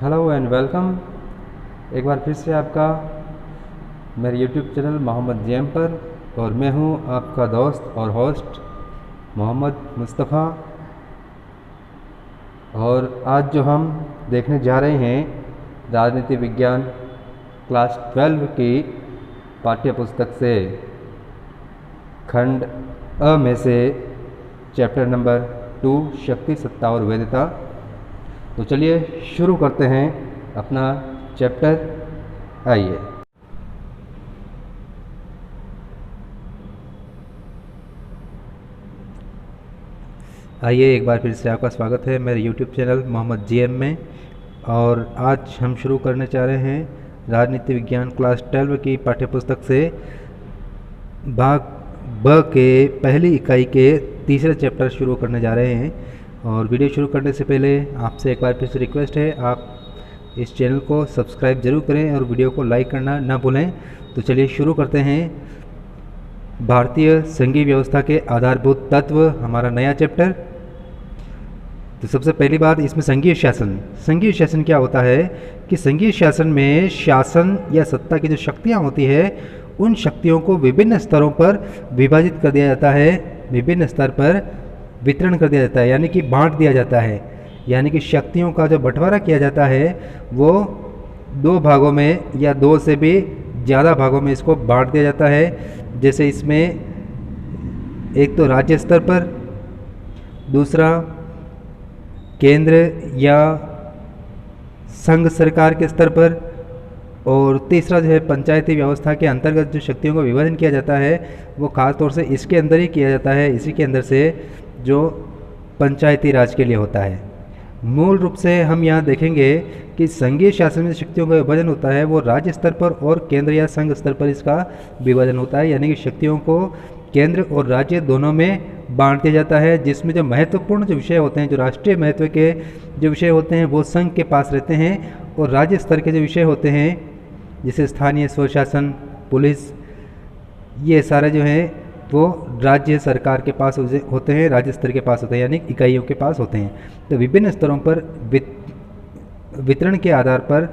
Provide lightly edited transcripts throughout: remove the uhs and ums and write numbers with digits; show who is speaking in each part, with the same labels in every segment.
Speaker 1: Hello and welcome. एक बार फिर से आपका मेरे यूट्यूब चैनल मोहम्मद जेम पर, और मैं हूं आपका दोस्त और होस्ट मोहम्मद मुस्तफ़ा। और आज जो हम देखने जा रहे हैं राजनीति विज्ञान क्लास 12 की पाठ्य पुस्तक से खंड अ में से चैप्टर नंबर 2 शक्ति, सत्ता और वैधता। तो चलिए शुरू करते हैं अपना चैप्टर। आइए। एक बार फिर से आपका स्वागत है मेरे यूट्यूब चैनल मोहम्मद जीएम में। और आज हम शुरू करने जा रहे हैं राजनीति विज्ञान क्लास 12 की पाठ्यपुस्तक से भाग ब के पहली इकाई के तीसरे चैप्टर शुरू करने जा रहे हैं। और वीडियो शुरू करने से पहले आपसे एक बार फिर से रिक्वेस्ट है, आप इस चैनल को सब्सक्राइब जरूर करें और वीडियो को लाइक करना ना भूलें। तो चलिए शुरू करते हैं। भारतीय संघीय व्यवस्था के आधारभूत तत्व, हमारा नया चैप्टर। तो सबसे पहली बात, इसमें संघीय शासन। संघीय शासन क्या होता है कि संघीय शासन में शासन या सत्ता की जो शक्तियाँ होती है, उन शक्तियों को विभिन्न स्तरों पर विभाजित कर दिया जाता है, विभिन्न स्तर पर वितरण कर दिया जाता है, यानी कि बांट दिया जाता है। यानी कि शक्तियों का जो बंटवारा किया जाता है वो 2 भागों में या 2 से भी ज़्यादा भागों में इसको बांट दिया जाता है। जैसे इसमें एक तो राज्य स्तर पर, दूसरा केंद्र या संघ सरकार के स्तर पर, और तीसरा जो है पंचायती व्यवस्था के अंतर्गत जो शक्तियों का विभाजन किया जाता है वो खास तौर से इसके अंदर ही किया जाता है, इसी के अंदर से जो पंचायती राज के लिए होता है। मूल रूप से हम यहाँ देखेंगे कि संघीय शासन में शक्तियों का विभाजन होता है वो राज्य स्तर पर और केंद्र या संघ स्तर पर इसका विभाजन होता है। यानी कि शक्तियों को केंद्र और राज्य दोनों में बांट दिया जाता है, जिसमें जो महत्वपूर्ण जो विषय होते हैं, जो राष्ट्रीय महत्व के जो विषय होते हैं वो संघ के पास रहते हैं, और राज्य स्तर के जो विषय होते हैं जैसे स्थानीय स्वशासन, पुलिस, ये सारे जो हैं वो राज्य सरकार के पास होते हैं, राज्य स्तर के पास होते हैं, यानी इकाइयों के पास होते हैं। तो विभिन्न स्तरों पर वितरण के आधार पर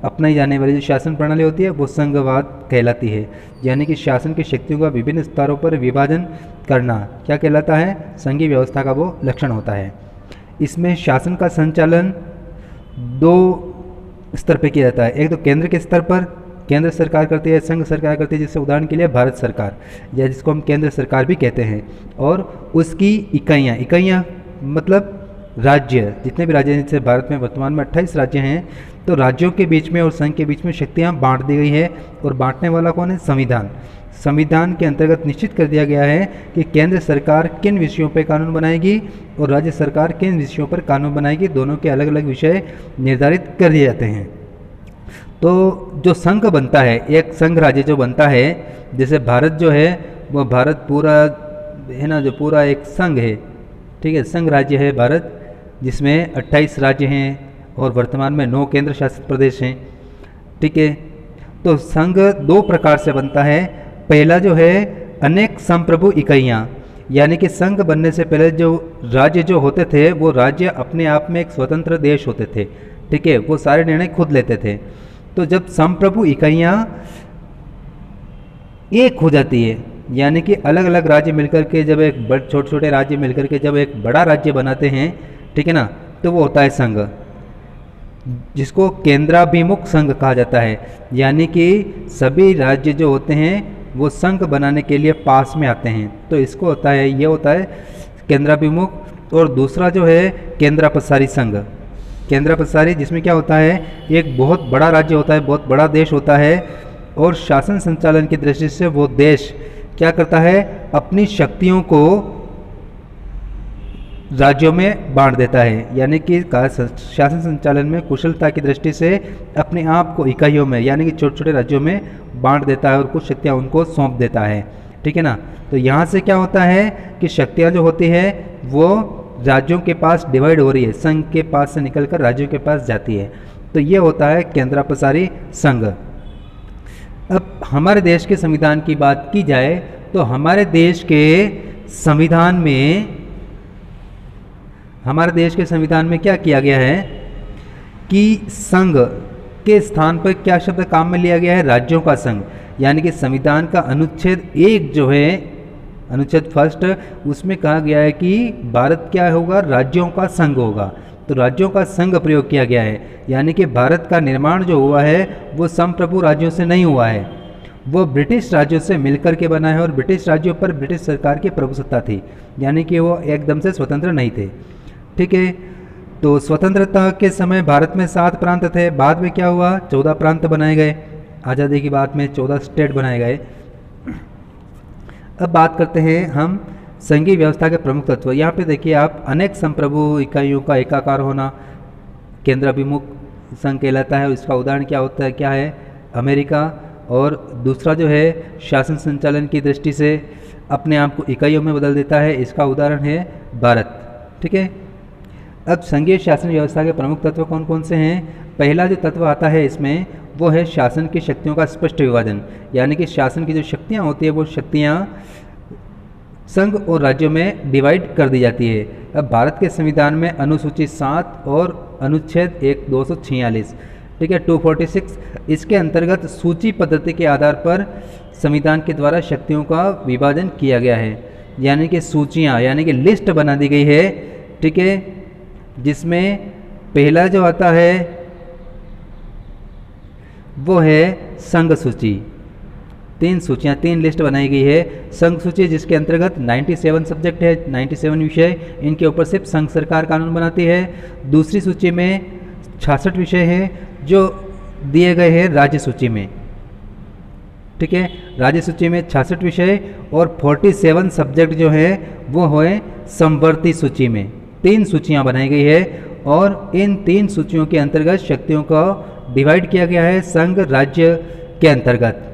Speaker 1: अपनाई जाने वाली जो शासन प्रणाली होती है वो संघवाद कहलाती है। यानी कि शासन की शक्तियों का विभिन्न स्तरों पर विभाजन करना क्या कहलाता है, संघीय व्यवस्था का वो लक्षण होता है। इसमें शासन का संचालन 2 स्तर पे किया जाता है। एक तो केंद्र के स्तर पर केंद्र सरकार करती है, संघ सरकार करती है, जैसे उदाहरण के लिए भारत सरकार, या जिसको हम केंद्र सरकार भी कहते हैं। और उसकी इकाइयाँ मतलब राज्य, जितने भी राज्य हैं, जैसे भारत में वर्तमान में 28 राज्य हैं, तो राज्यों के बीच में और संघ के बीच में शक्तियाँ बांट दी गई है। और बांटने वाला कौन है? संविधान। संविधान के अंतर्गत निश्चित कर दिया गया है कि केंद्र सरकार किन विषयों पर कानून बनाएगी और राज्य सरकार किन विषयों पर कानून बनाएगी, दोनों के अलग अलग विषय निर्धारित कर दिए जाते हैं। तो जो संघ बनता है, एक संघ राज्य जो बनता है, जैसे भारत जो है वो भारत पूरा है ना, जो पूरा एक संघ है, ठीक है, संघ राज्य है भारत, जिसमें 28 राज्य हैं और वर्तमान में 9 केंद्र शासित प्रदेश हैं, ठीक है। तो संघ 2 प्रकार से बनता है। पहला जो है अनेक संप्रभु इकाइयाँ, यानी कि संघ बनने से पहले जो राज्य जो होते थे वो राज्य अपने आप में एक स्वतंत्र देश होते थे, ठीक है, वो सारे निर्णय खुद लेते थे। तो जब संप्रभु इकाइयाँ एक हो जाती है, यानी कि अलग अलग राज्य मिलकर के जब एक छोटे छोटे राज्य मिलकर के जब एक बड़ा राज्य बनाते हैं, ठीक है ना, तो वो होता है संघ, जिसको केंद्राभिमुख संघ कहा जाता है। यानी कि सभी राज्य जो होते हैं वो संघ बनाने के लिए पास में आते हैं, तो इसको होता है, ये होता है केंद्राभिमुख। और दूसरा जो है केंद्रापसारी संघ, केंद्रापसारी, जिसमें क्या होता है, एक बहुत बड़ा राज्य होता है, बहुत बड़ा देश होता है, और शासन संचालन की दृष्टि से वो देश क्या करता है, अपनी शक्तियों को राज्यों में बांट देता है। यानी कि शासन संचालन में कुशलता की दृष्टि से अपने आप को इकाइयों में, यानी कि छोटे छोटे राज्यों में बांट देता है और कुछ शक्तियाँ उनको सौंप देता है, ठीक है ना। तो यहाँ से क्या होता है कि शक्तियाँ जो होती है वो राज्यों के पास डिवाइड हो रही है, संघ के पास से निकलकर राज्यों के पास जाती है। तो ये होता है केंद्रापसारी संघ। अब हमारे देश के संविधान की बात की जाए तो हमारे देश के संविधान में क्या किया गया है कि संघ के स्थान पर क्या शब्द काम में लिया गया है, राज्यों का संघ। यानी कि संविधान का अनुच्छेद 1 जो है, अनुच्छेद 1 उसमें कहा गया है कि भारत क्या होगा, राज्यों का संघ होगा। तो राज्यों का संघ प्रयोग किया गया है, यानी कि भारत का निर्माण जो हुआ है वो संप्रभु राज्यों से नहीं हुआ है, वो ब्रिटिश राज्यों से मिलकर के बना है। और ब्रिटिश राज्यों पर ब्रिटिश सरकार की प्रभुसत्ता थी, यानी कि वो एकदम से स्वतंत्र नहीं थे। ठीक है, तो स्वतंत्रता के समय भारत में 7 प्रांत थे। बाद में क्या हुआ, 14 प्रांत बनाए गए। आज़ादी की बाद में 14 स्टेट बनाए गए। अब बात करते हैं हम संघीय व्यवस्था के प्रमुख तत्व। यहाँ पे देखिए आप, अनेक संप्रभु इकाइयों का एकाकार होना केंद्र अभिमुख संघ कहलाता है। इसका उदाहरण क्या होता है, क्या है, अमेरिका। और दूसरा जो है शासन संचालन की दृष्टि से अपने आप को इकाइयों में बदल देता है, इसका उदाहरण है भारत। ठीक है, अब संघीय शासन व्यवस्था के प्रमुख तत्व कौन कौन से हैं। पहला जो तत्व आता है इसमें वो है शासन की शक्तियों का स्पष्ट विभाजन। यानी कि शासन की जो शक्तियाँ होती है वो शक्तियाँ संघ और राज्यों में डिवाइड कर दी जाती है। अब भारत के संविधान में अनुसूची 7 और अनुच्छेद 246, ठीक है, 246, इसके अंतर्गत सूची पद्धति के आधार पर संविधान के द्वारा शक्तियों का विभाजन किया गया है। यानी कि सूचियाँ, यानी कि लिस्ट बना दी गई है। ठीक है, जिसमें पहला जो आता है वो है संघ सूची। 3 सूचियाँ, 3 लिस्ट बनाई गई है। संघ सूची जिसके अंतर्गत 97 सब्जेक्ट है, 97 विषय, इनके ऊपर सिर्फ संघ सरकार कानून बनाती है। दूसरी सूची में 66 विषय हैं जो दिए गए हैं राज्य सूची में। ठीक है, राज्य सूची में 66 विषय और 47 सब्जेक्ट जो है वो है समवर्ती सूची में। 3 सूचियाँ बनाई गई है और इन 3 सूचियों के अंतर्गत शक्तियों को डिवाइड किया गया है संघ राज्य के अंतर्गत।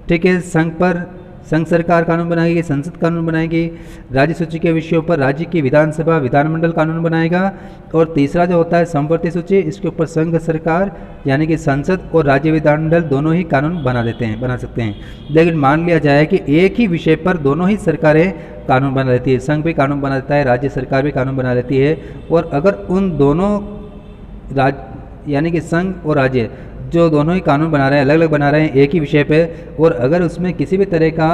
Speaker 1: ठीक है, संघ सरकार कानून बनाएगी, संसद कानून बनाएगी। राज्य सूची के विषयों पर राज्य की विधानसभा विधानमंडल कानून बनाएगा। और तीसरा जो होता है समवर्ती सूची, इसके ऊपर संघ सरकार यानी कि संसद और राज्य विधानमंडल दोनों ही कानून बना सकते हैं। लेकिन मान लिया जाए कि एक ही विषय पर दोनों ही सरकारें कानून बना लेती है, संघ भी कानून बना देता है, राज्य सरकार भी कानून बना लेती है। और अगर उन दोनों यानी कि संघ और राज्य जो दोनों ही कानून बना रहे हैं, अलग अलग बना रहे हैं एक ही विषय पे, और अगर उसमें किसी भी तरह का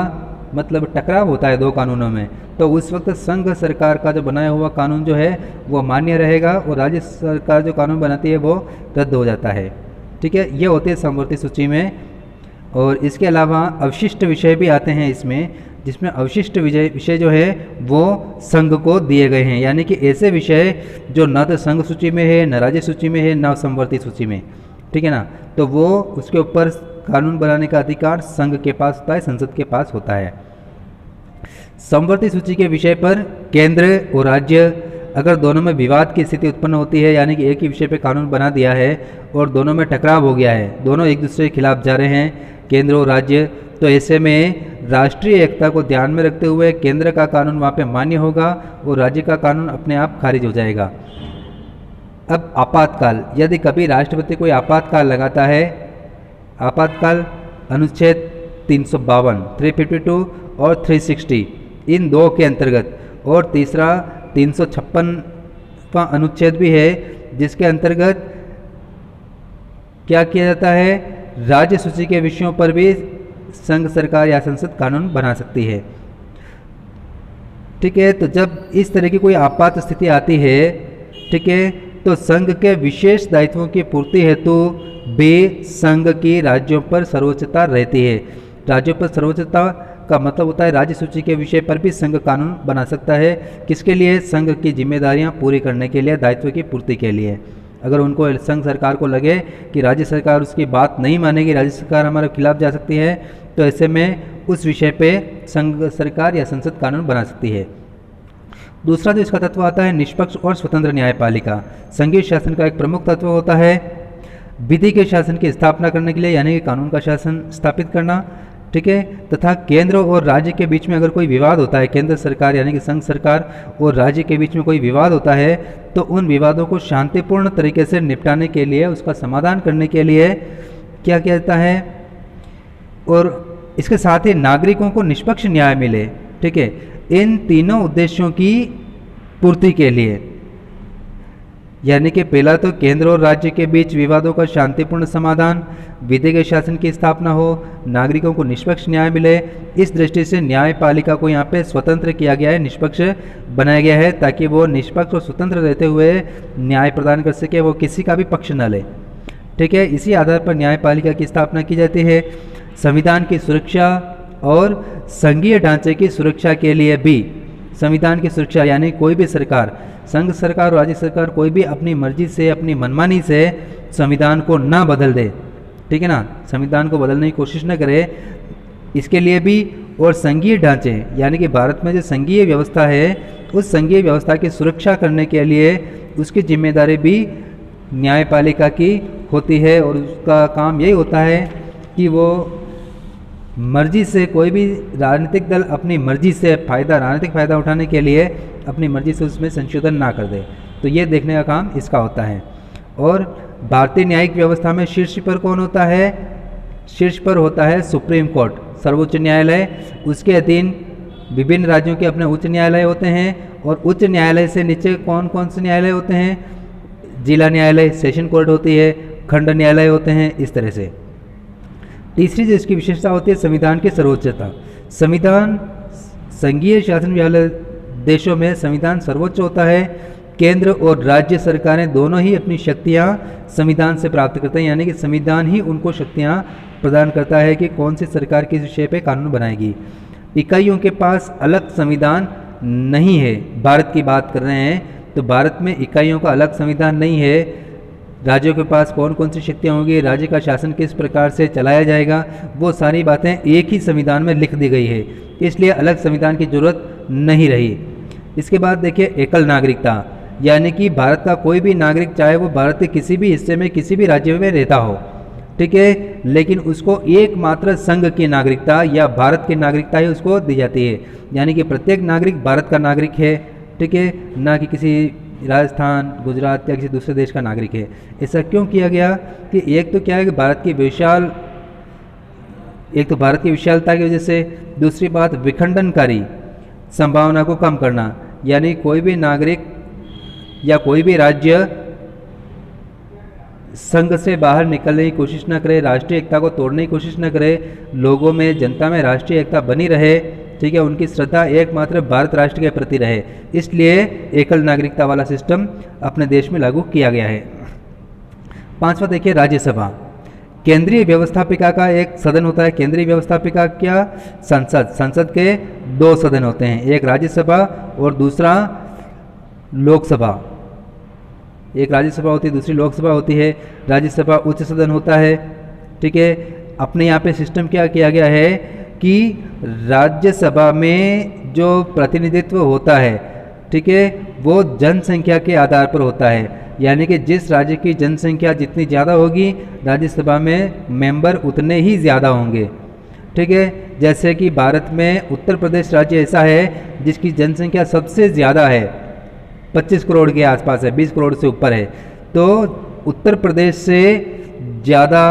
Speaker 1: मतलब टकराव होता है 2 कानूनों में, तो उस वक्त संघ सरकार का जो बनाया हुआ कानून जो है वो मान्य रहेगा और राज्य सरकार जो कानून बनाती है वो रद्द हो जाता है। ठीक है, ये होते हैं समवर्ती सूची में। और इसके अलावा अवशिष्ट विषय भी आते हैं इसमें, जिसमें अवशिष्ट विषय जो है वो संघ को दिए गए हैं। यानी कि ऐसे विषय जो न तो संघ सूची में है, न राज्य सूची में है, न समवर्ती सूची में। ठीक है ना, तो वो उसके ऊपर कानून बनाने का अधिकार संघ के पास होता है, संसद के पास होता है। समवर्ती सूची के विषय पर केंद्र और राज्य अगर दोनों में विवाद की स्थिति उत्पन्न होती है, यानी कि एक ही विषय पे कानून बना दिया है और दोनों में टकराव हो गया है, दोनों एक दूसरे के खिलाफ जा रहे हैं, केंद्र और राज्य, तो ऐसे में राष्ट्रीय एकता को ध्यान में रखते हुए केंद्र का कानून वहाँ पे मान्य होगा और राज्य का कानून अपने आप खारिज हो जाएगा। अब आपातकाल, यदि कभी राष्ट्रपति कोई आपातकाल लगाता है, आपातकाल अनुच्छेद 352, 352 और 360 इन 2 के अंतर्गत, और तीसरा 356वां अनुच्छेद भी है जिसके अंतर्गत क्या किया जाता है, राज्य सूची के विषयों पर भी संघ सरकार या संसद कानून बना सकती है। ठीक है, तो जब इस तरह की कोई आपात स्थिति आती है, ठीक है, तो संघ के विशेष दायित्वों की पूर्ति हेतु भी संघ की राज्यों पर सर्वोच्चता रहती है। राज्यों पर सर्वोच्चता का मतलब होता है राज्य सूची के विषय पर भी संघ कानून बना सकता है। किसके लिए, संघ की जिम्मेदारियां पूरी करने के लिए, दायित्व की पूर्ति के लिए। अगर उनको संघ सरकार को लगे कि राज्य सरकार उसकी बात नहीं मानेगी, राज्य सरकार हमारे खिलाफ जा सकती है, तो ऐसे में उस विषय पे संघ सरकार या संसद कानून बना सकती है। दूसरा जो इसका तत्व आता है निष्पक्ष और स्वतंत्र न्यायपालिका। संघीय शासन का एक प्रमुख तत्व होता है विधि के शासन की स्थापना करने के लिए, यानी कि कानून का शासन स्थापित करना। ठीक है, तथा केंद्र और राज्य के बीच में अगर कोई विवाद होता है, केंद्र सरकार यानी कि संघ सरकार और राज्य के बीच में कोई विवाद होता है, तो उन विवादों को शांतिपूर्ण तरीके से निपटाने के लिए, उसका समाधान करने के लिए क्या किया जाता है, और इसके साथ ही नागरिकों को निष्पक्ष न्याय मिले। ठीक है, इन तीनों उद्देश्यों की पूर्ति के लिए यानी कि पहला तो केंद्र और राज्य के बीच विवादों का शांतिपूर्ण समाधान, विधिक शासन की स्थापना हो, नागरिकों को निष्पक्ष न्याय मिले। इस दृष्टि से न्यायपालिका को यहाँ पे स्वतंत्र किया गया है, निष्पक्ष बनाया गया है, ताकि वो निष्पक्ष और स्वतंत्र रहते हुए न्याय प्रदान कर सके, वो किसी का भी पक्ष न ले। ठीक है, इसी आधार पर न्यायपालिका की स्थापना की जाती है। संविधान की सुरक्षा और संघीय ढांचे की सुरक्षा के लिए भी, संविधान की सुरक्षा यानी कोई भी सरकार, संघ सरकार और राज्य सरकार कोई भी अपनी मर्जी से, अपनी मनमानी से संविधान को ना बदल दे, ठीक है ना, संविधान को बदलने की कोशिश न करे, इसके लिए भी। और संघीय ढांचे यानी कि भारत में जो संघीय व्यवस्था है, उस संघीय व्यवस्था की सुरक्षा करने के लिए उसकी जिम्मेदारी भी न्यायपालिका की होती है। और उसका काम यही होता है कि वो मर्जी से, कोई भी राजनीतिक दल अपनी मर्जी से राजनीतिक फ़ायदा उठाने के लिए अपनी मर्जी से उसमें संशोधन ना कर दे, तो ये देखने का काम इसका होता है। और भारतीय न्यायिक व्यवस्था में शीर्ष पर कौन होता है? शीर्ष पर होता है सुप्रीम कोर्ट, सर्वोच्च न्यायालय। उसके अधीन विभिन्न राज्यों के अपने उच्च न्यायालय होते हैं, और उच्च न्यायालय से नीचे कौन कौन से न्यायालय होते हैं? जिला न्यायालय, सेशन कोर्ट होती है, खंड न्यायालय होते हैं, इस तरह से। तीसरी जो इसकी विशेषता होती है संविधान की सर्वोच्चता। संविधान, संघीय शासन वाले देशों में संविधान सर्वोच्च होता है। केंद्र और राज्य सरकारें दोनों ही अपनी शक्तियां संविधान से प्राप्त करते हैं, यानी कि संविधान ही उनको शक्तियां प्रदान करता है कि कौन सी सरकार किस विषय पे कानून बनाएगी। इकाइयों के पास अलग संविधान नहीं है। भारत की बात कर रहे हैं तो भारत में इकाइयों का अलग संविधान नहीं है। राज्यों के पास कौन कौन सी शक्तियाँ होंगी, राज्य का शासन किस प्रकार से चलाया जाएगा, वो सारी बातें एक ही संविधान में लिख दी गई है, इसलिए अलग संविधान की जरूरत नहीं रही। इसके बाद देखिए एकल नागरिकता, यानी कि भारत का कोई भी नागरिक, चाहे वो भारत के किसी भी हिस्से में, किसी भी राज्य में रहता हो, ठीक है, लेकिन उसको एकमात्र संघ की नागरिकता या भारत की नागरिकता ही उसको दी जाती है। यानी कि प्रत्येक नागरिक भारत का नागरिक है, ठीक है, ना कि किसी राजस्थान, गुजरात या किसी दूसरे देश का नागरिक है। ऐसा क्यों किया गया कि एक तो क्या है कि भारत की विशालता की वजह से, दूसरी बात विखंडनकारी संभावना को कम करना, यानी कोई भी नागरिक या कोई भी राज्य संघ से बाहर निकलने की कोशिश न करे, राष्ट्रीय एकता को तोड़ने की कोशिश न करे, लोगों में, जनता में राष्ट्रीय एकता बनी रहे, ठीक है, उनकी श्रद्धा एकमात्र भारत राष्ट्र के प्रति रहे, इसलिए एकल नागरिकता वाला सिस्टम अपने देश में लागू किया गया है। पांचवा देखिए राज्यसभा। केंद्रीय व्यवस्थापिका का एक सदन होता है। केंद्रीय व्यवस्थापिका क्या? संसद। संसद के दो सदन होते हैं, एक राज्यसभा और दूसरा लोकसभा। एक राज्यसभा होती है, दूसरी लोकसभा होती है। राज्यसभा उच्च सदन होता है, ठीक है। अपने यहाँ पे सिस्टम क्या किया गया है कि राज्यसभा में जो प्रतिनिधित्व होता है, ठीक है, वो जनसंख्या के आधार पर होता है, यानी कि जिस राज्य की जनसंख्या जितनी ज़्यादा होगी, राज्यसभा में मेंबर उतने ही ज़्यादा होंगे, ठीक है। जैसे कि भारत में उत्तर प्रदेश राज्य ऐसा है जिसकी जनसंख्या सबसे ज़्यादा है, 25 करोड़ के आसपास है, 20 करोड़ से ऊपर है, तो उत्तर प्रदेश से ज़्यादा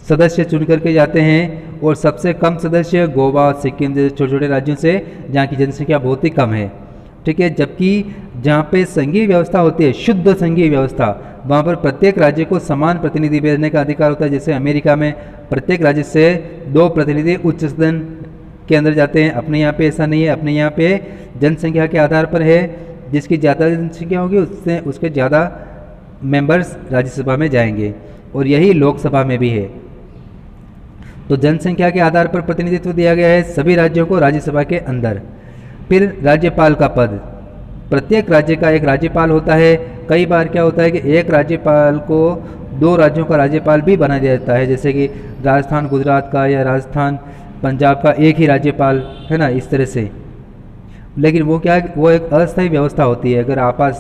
Speaker 1: सदस्य चुन करके जाते हैं, और सबसे कम सदस्य गोवा, सिक्किम जैसे छोटे छोटे राज्यों से, जहाँ की जनसंख्या बहुत ही कम है, ठीक है। जबकि जहाँ पे संघीय व्यवस्था होती है, शुद्ध संघीय व्यवस्था, वहाँ पर प्रत्येक राज्य को समान प्रतिनिधि भेजने का अधिकार होता है। जैसे अमेरिका में प्रत्येक राज्य से 2 प्रतिनिधि उच्च सदन के अंदर जाते हैं। अपने यहाँ पे ऐसा नहीं है, अपने यहाँ पे जनसंख्या के आधार पर है, जिसकी ज़्यादा जनसंख्या होगी उससे उसके ज़्यादा मेंबर्स राज्यसभा में जाएंगे, और यही लोकसभा में भी है। तो जनसंख्या के आधार पर प्रतिनिधित्व दिया गया है सभी राज्यों को राज्यसभा के अंदर। फिर राज्यपाल का पद, प्रत्येक राज्य का एक राज्यपाल होता है। कई बार क्या होता है कि एक राज्यपाल को 2 राज्यों का राज्यपाल भी बना दिया जाता है, जैसे कि राजस्थान गुजरात का या राजस्थान पंजाब का एक ही राज्यपाल है ना, इस तरह से। लेकिन वो क्या है, वो एक अस्थायी व्यवस्था होती है। अगर आपात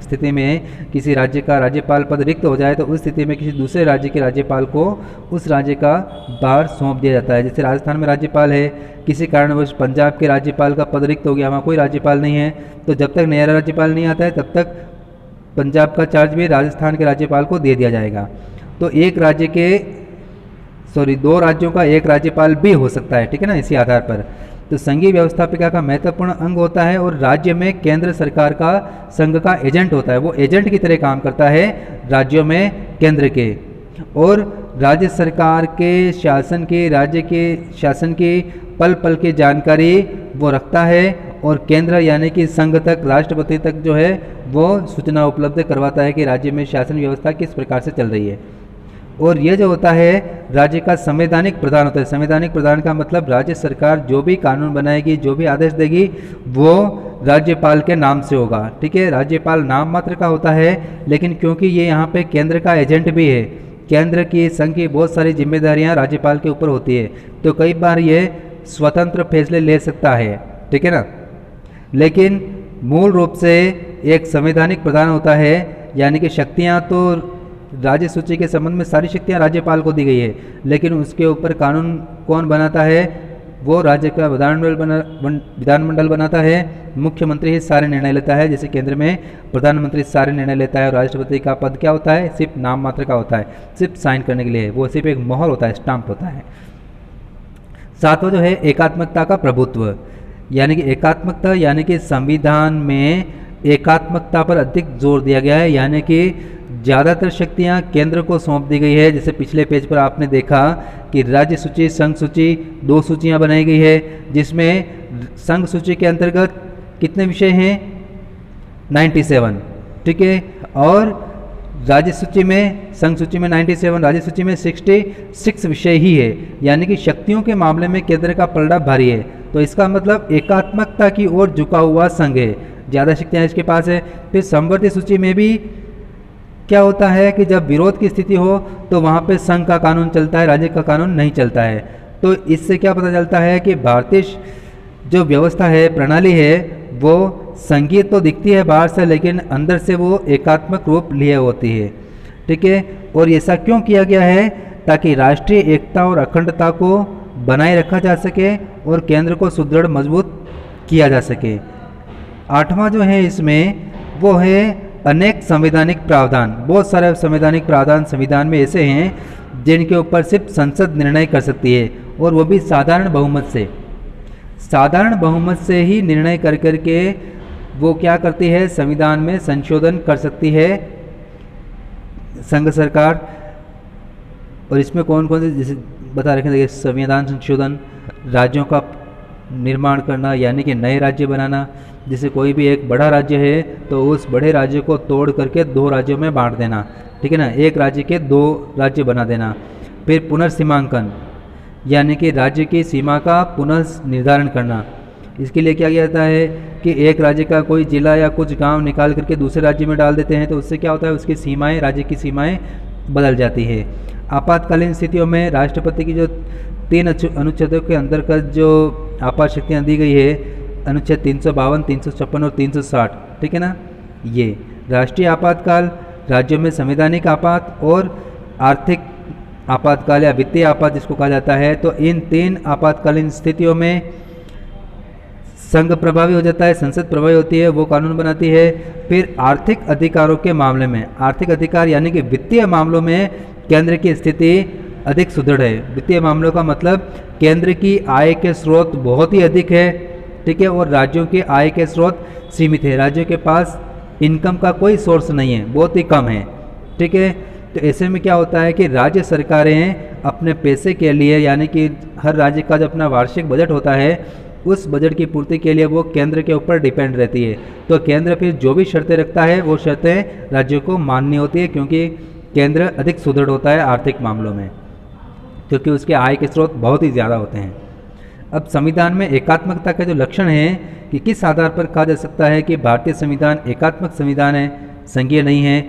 Speaker 1: स्थिति में किसी राज्य का राज्यपाल पद रिक्त हो जाए तो उस स्थिति में किसी दूसरे राज्य के राज्यपाल को उस राज्य का भार सौंप दिया जाता है। जैसे राजस्थान में राज्यपाल है, किसी कारणवश पंजाब के राज्यपाल का पद रिक्त हो गया, वहाँ कोई राज्यपाल नहीं है, तो जब तक नया राज्यपाल नहीं आता है तब तक पंजाब का चार्ज भी राजस्थान के राज्यपाल को दे दिया जाएगा। तो एक राज्य के 2 राज्यों का एक राज्यपाल भी हो सकता है, ठीक है ना, इसी आधार पर। तो संघीय व्यवस्थापिका का महत्वपूर्ण अंग होता है और राज्य में केंद्र सरकार का संघ का एजेंट होता है, वो एजेंट की तरह काम करता है राज्यों में केंद्र के। और राज्य सरकार के शासन की, राज्य के शासन की पल पल की जानकारी वो रखता है और केंद्र यानी कि संघ तक, राष्ट्रपति तक जो है वो सूचना उपलब्ध करवाता है कि राज्य में शासन व्यवस्था किस प्रकार से चल रही है। और ये जो होता है राज्य का संवैधानिक प्रधान होता है। संवैधानिक प्रधान का मतलब राज्य सरकार जो भी कानून बनाएगी, जो भी आदेश देगी, वो राज्यपाल के नाम से होगा। ठीक है, राज्यपाल नाम मात्र का होता है, लेकिन क्योंकि ये यहाँ पे केंद्र का एजेंट भी है, केंद्र की संघ की बहुत सारी जिम्मेदारियाँ राज्यपाल के ऊपर होती है, तो कई बार ये स्वतंत्र फैसले ले सकता है। ठीक है ना, लेकिन मूल रूप से एक संवैधानिक प्रधान होता है, यानी कि शक्तियाँ तो राज्य सूची के संबंध में सारी शक्तियाँ राज्यपाल को दी गई है, लेकिन उसके ऊपर कानून कौन बनाता है, वो राज्य का विधानमंडल बनाता है। मुख्यमंत्री ही सारे निर्णय लेता है, जैसे केंद्र में प्रधानमंत्री सारे निर्णय लेता है और राष्ट्रपति का पद क्या होता है, सिर्फ नाम मात्र का होता है, सिर्फ साइन करने के लिए, वो सिर्फ एक मोहर होता है, स्टाम्प होता है। सातवां जो है एकात्मकता का प्रभुत्व, यानी कि एकात्मकता यानी कि संविधान में एकात्मकता पर अधिक जोर दिया गया है, यानी कि ज़्यादातर शक्तियां केंद्र को सौंप दी गई है। जैसे पिछले पेज पर आपने देखा कि राज्य सूची, संघ सूची, दो सूचियां बनाई गई है, जिसमें संघ सूची के अंतर्गत कितने विषय हैं, 97। ठीक है, और राज्य सूची में, संघ सूची में 97, राज्य सूची में 66 विषय ही है, यानी कि शक्तियों के मामले में केंद्र का पलड़ा भारी है। तो इसका मतलब एकात्मकता की ओर झुका हुआ संघ है, ज़्यादा शक्तियाँ इसके पास है। फिर संवर्ती सूची में भी क्या होता है कि जब विरोध की स्थिति हो तो वहाँ पे संघ का कानून चलता है, राज्य का कानून नहीं चलता है। तो इससे क्या पता चलता है कि भारतीय जो व्यवस्था है, प्रणाली है, वो संघीय तो दिखती है बाहर से, लेकिन अंदर से वो एकात्मक रूप लिए होती है। ठीक है, और ऐसा क्यों किया गया है, ताकि राष्ट्रीय एकता और अखंडता को बनाए रखा जा सके और केंद्र को सुदृढ़ मजबूत किया जा सके। आठवां जो है इसमें वो है अनेक संवैधानिक प्रावधान। बहुत सारे संवैधानिक प्रावधान संविधान में ऐसे हैं जिनके ऊपर सिर्फ संसद निर्णय कर सकती है, और वो भी साधारण बहुमत से। साधारण बहुमत से ही निर्णय कर करके वो क्या करती है, संविधान में संशोधन कर सकती है संघ सरकार। और इसमें कौन कौन से जैसे बता रखे, देखिए संविधान संशोधन, राज्यों का निर्माण करना यानी कि नए राज्य बनाना। जैसे कोई भी एक बड़ा राज्य है तो उस बड़े राज्य को तोड़ करके दो राज्यों में बांट देना, ठीक है ना, एक राज्य के दो राज्य बना देना। फिर पुनर्सीमांकन यानी कि राज्य की सीमा का पुनर्निर्धारण करना। इसके लिए क्या किया जाता है कि एक राज्य का कोई जिला या कुछ गांव निकाल करके दूसरे राज्य में डाल देते हैं, तो उससे क्या होता है, उसकी सीमाएं, राज्य की सीमाएं बदल जाती है। आपातकालीन स्थितियों में राष्ट्रपति की जो 3 अनुच्छेदों के अंतर्गत जो आपात शक्तियाँ दी गई है, अनुच्छेद 352, 356 और 360, ठीक है ना, ये राष्ट्रीय आपातकाल, राज्यों में संवैधानिक आपात और आर्थिक आपातकाल या वित्तीय आपात जिसको कहा जाता है। तो इन 3 आपातकालीन स्थितियों में संघ प्रभावी हो जाता है, संसद प्रभावी होती है, वो कानून बनाती है। फिर आर्थिक अधिकारों के मामले में, आर्थिक अधिकार यानी कि वित्तीय मामलों में केंद्र की स्थिति अधिक सुदृढ़ है। वित्तीय मामलों का मतलब केंद्र की आय के स्रोत बहुत ही अधिक है, ठीक है, और राज्यों के आय के स्रोत सीमित है। राज्यों के पास इनकम का कोई सोर्स नहीं है, बहुत ही कम है, ठीक है। तो ऐसे में क्या होता है कि राज्य सरकारें अपने पैसे के लिए, यानी कि हर राज्य का जो अपना वार्षिक बजट होता है, उस बजट की पूर्ति के लिए वो केंद्र के ऊपर डिपेंड रहती है। तो केंद्र फिर जो भी शर्तें रखता है वो शर्तें राज्यों को माननी होती है, क्योंकि केंद्र अधिक सुदृढ़ होता है आर्थिक मामलों में, क्योंकि उसके आय के स्रोत बहुत ही ज़्यादा होते हैं। अब संविधान में एकात्मकता के जो लक्षण हैं कि किस आधार पर कहा जा सकता है कि भारतीय संविधान एकात्मक संविधान है, संघीय नहीं है,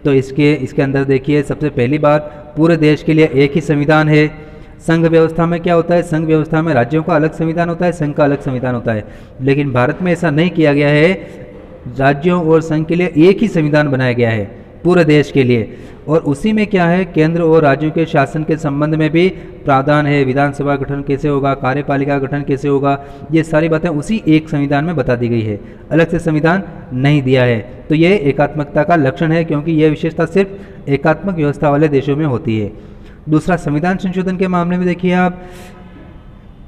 Speaker 1: तो इसके अंदर देखिए, सबसे पहली बात, पूरे देश के लिए एक ही संविधान है। संघ व्यवस्था में क्या होता है, संघ व्यवस्था में राज्यों का अलग संविधान होता है, संघ का अलग संविधान होता है, लेकिन भारत में ऐसा नहीं किया गया है। राज्यों और संघ के लिए एक ही संविधान बनाया गया है पूरे देश के लिए, और उसी में क्या है, केंद्र और राज्यों के शासन के संबंध में भी प्रावधान है। विधानसभा गठन कैसे होगा, कार्यपालिका गठन कैसे होगा, ये सारी बातें उसी एक संविधान में बता दी गई है, अलग से संविधान नहीं दिया है। तो ये एकात्मकता का लक्षण है, क्योंकि यह विशेषता सिर्फ एकात्मक व्यवस्था वाले देशों में होती है। दूसरा, संविधान संशोधन के मामले में देखिए आप,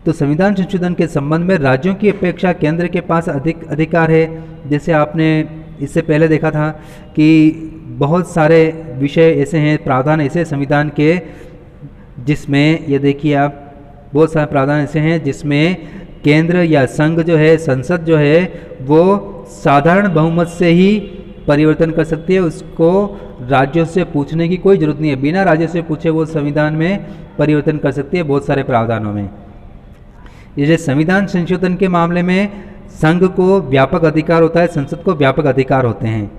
Speaker 1: तो संविधान संशोधन के संबंध में राज्यों की अपेक्षा केंद्र के पास अधिक अधिकार है। जैसे आपने इससे पहले देखा था कि बहुत सारे विषय ऐसे हैं, प्रावधान ऐसे संविधान के, जिसमें ये देखिए आप, बहुत सारे प्रावधान ऐसे हैं जिसमें केंद्र या संघ जो है, संसद जो है, वो साधारण बहुमत से ही परिवर्तन कर सकती है। उसको राज्यों से पूछने की कोई जरूरत नहीं है, बिना राज्यों से पूछे वो संविधान में परिवर्तन कर सकती है बहुत सारे प्रावधानों में। जैसे संविधान संशोधन के मामले में संघ को व्यापक अधिकार होता है, संसद को व्यापक अधिकार होते हैं।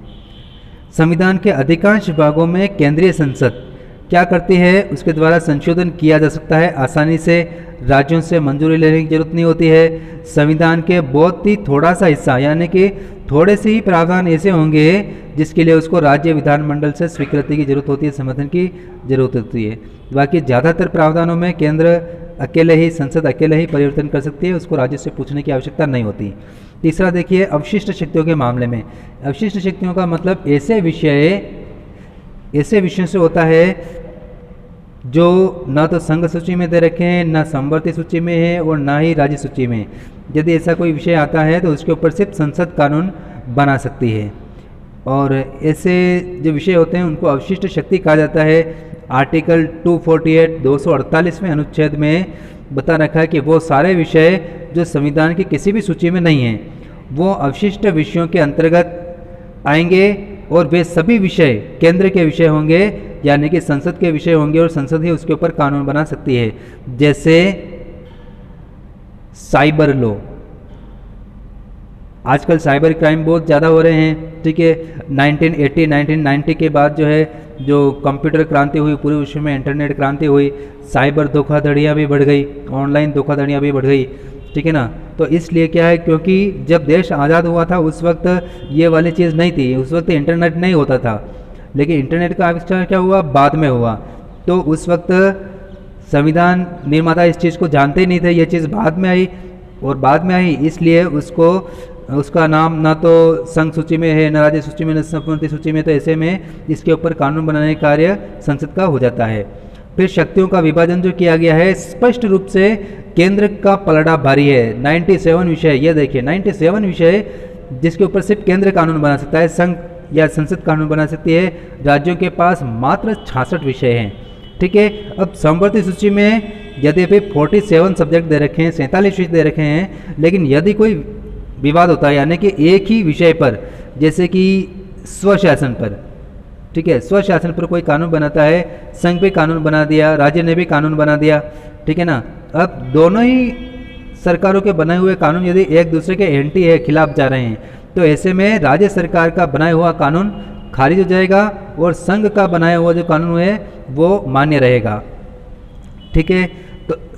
Speaker 1: संविधान के अधिकांश भागों में केंद्रीय संसद क्या करती है, उसके द्वारा संशोधन किया जा सकता है आसानी से, राज्यों से मंजूरी लेने की जरूरत नहीं होती है। संविधान के बहुत ही थोड़ा सा हिस्सा, यानी कि थोड़े से ही प्रावधान ऐसे होंगे जिसके लिए उसको राज्य विधानमंडल से स्वीकृति की जरूरत होती है, समर्थन की जरूरत होती है। बाकी ज़्यादातर प्रावधानों में केंद्र अकेले ही, संसद अकेले ही परिवर्तन कर सकती है, उसको राज्य से पूछने की आवश्यकता नहीं होती। तीसरा देखिए, अवशिष्ट शक्तियों के मामले में, अवशिष्ट शक्तियों का मतलब ऐसे विषयों से होता है जो ना तो संघ सूची में दे रखे हैं, ना समवर्ती सूची में है, और ना ही राज्य सूची में। यदि ऐसा कोई विषय आता है तो उसके ऊपर सिर्फ संसद कानून बना सकती है, और ऐसे जो विषय होते हैं उनको अवशिष्ट शक्ति कहा जाता है। आर्टिकल 248 248वें अनुच्छेद में बता रखा है कि वो सारे विषय जो संविधान की किसी भी सूची में नहीं हैं वो अवशिष्ट विषयों के अंतर्गत आएंगे, और वे सभी विषय केंद्र के विषय होंगे, यानी कि संसद के विषय होंगे, और संसद ही उसके ऊपर कानून बना सकती है। जैसे साइबर लॉ, आजकल साइबर क्राइम बहुत ज़्यादा हो रहे हैं, ठीक है। 1980 1990 के बाद जो है, जो कंप्यूटर क्रांति हुई, पूरे विश्व में इंटरनेट क्रांति हुई, साइबर धोखाधड़ियाँ भी बढ़ गई, ऑनलाइन धोखाधड़ियाँ भी बढ़ गई, ठीक है ना। तो इसलिए क्या है, क्योंकि जब देश आज़ाद हुआ था उस वक्त ये वाली चीज़ नहीं थी, उस वक्त इंटरनेट नहीं होता था, लेकिन इंटरनेट का आविष्कार क्या हुआ, बाद में हुआ। तो उस वक्त संविधान निर्माता इस चीज़ को जानते ही नहीं थे, ये चीज़ बाद में आई, और बाद में आई इसलिए उसका नाम ना तो संघ सूची में है, ना राज्य सूची में, ना समवर्ती सूची में, तो ऐसे में इसके ऊपर कानून बनाने का कार्य संसद का हो जाता है। फिर शक्तियों का विभाजन जो किया गया है, स्पष्ट रूप से केंद्र का पलड़ा भारी है। 97 विषय, ये देखिए 97 विषय जिसके ऊपर सिर्फ केंद्र कानून बना सकता है, संघ या संसद कानून बना सकती है। राज्यों के पास मात्र 66 विषय हैं, ठीक है। अब समवर्ती सूची में यद्यपि 47 सब्जेक्ट दे रखे हैं, 47 विषय दे रखे हैं, लेकिन यदि कोई विवाद होता है, यानी कि एक ही विषय पर, जैसे कि स्वशासन पर, ठीक है, स्वशासन पर कोई कानून बनाता है, संघ भी कानून बना दिया, राज्य ने भी कानून बना दिया, ठीक है ना। अब दोनों ही सरकारों के बनाए हुए कानून यदि एक दूसरे के एंटी है, खिलाफ जा रहे हैं, तो ऐसे में राज्य सरकार का बनाया हुआ कानून खारिज हो जाएगा और संघ का बनाया हुआ जो कानून है वो मान्य रहेगा, ठीक है।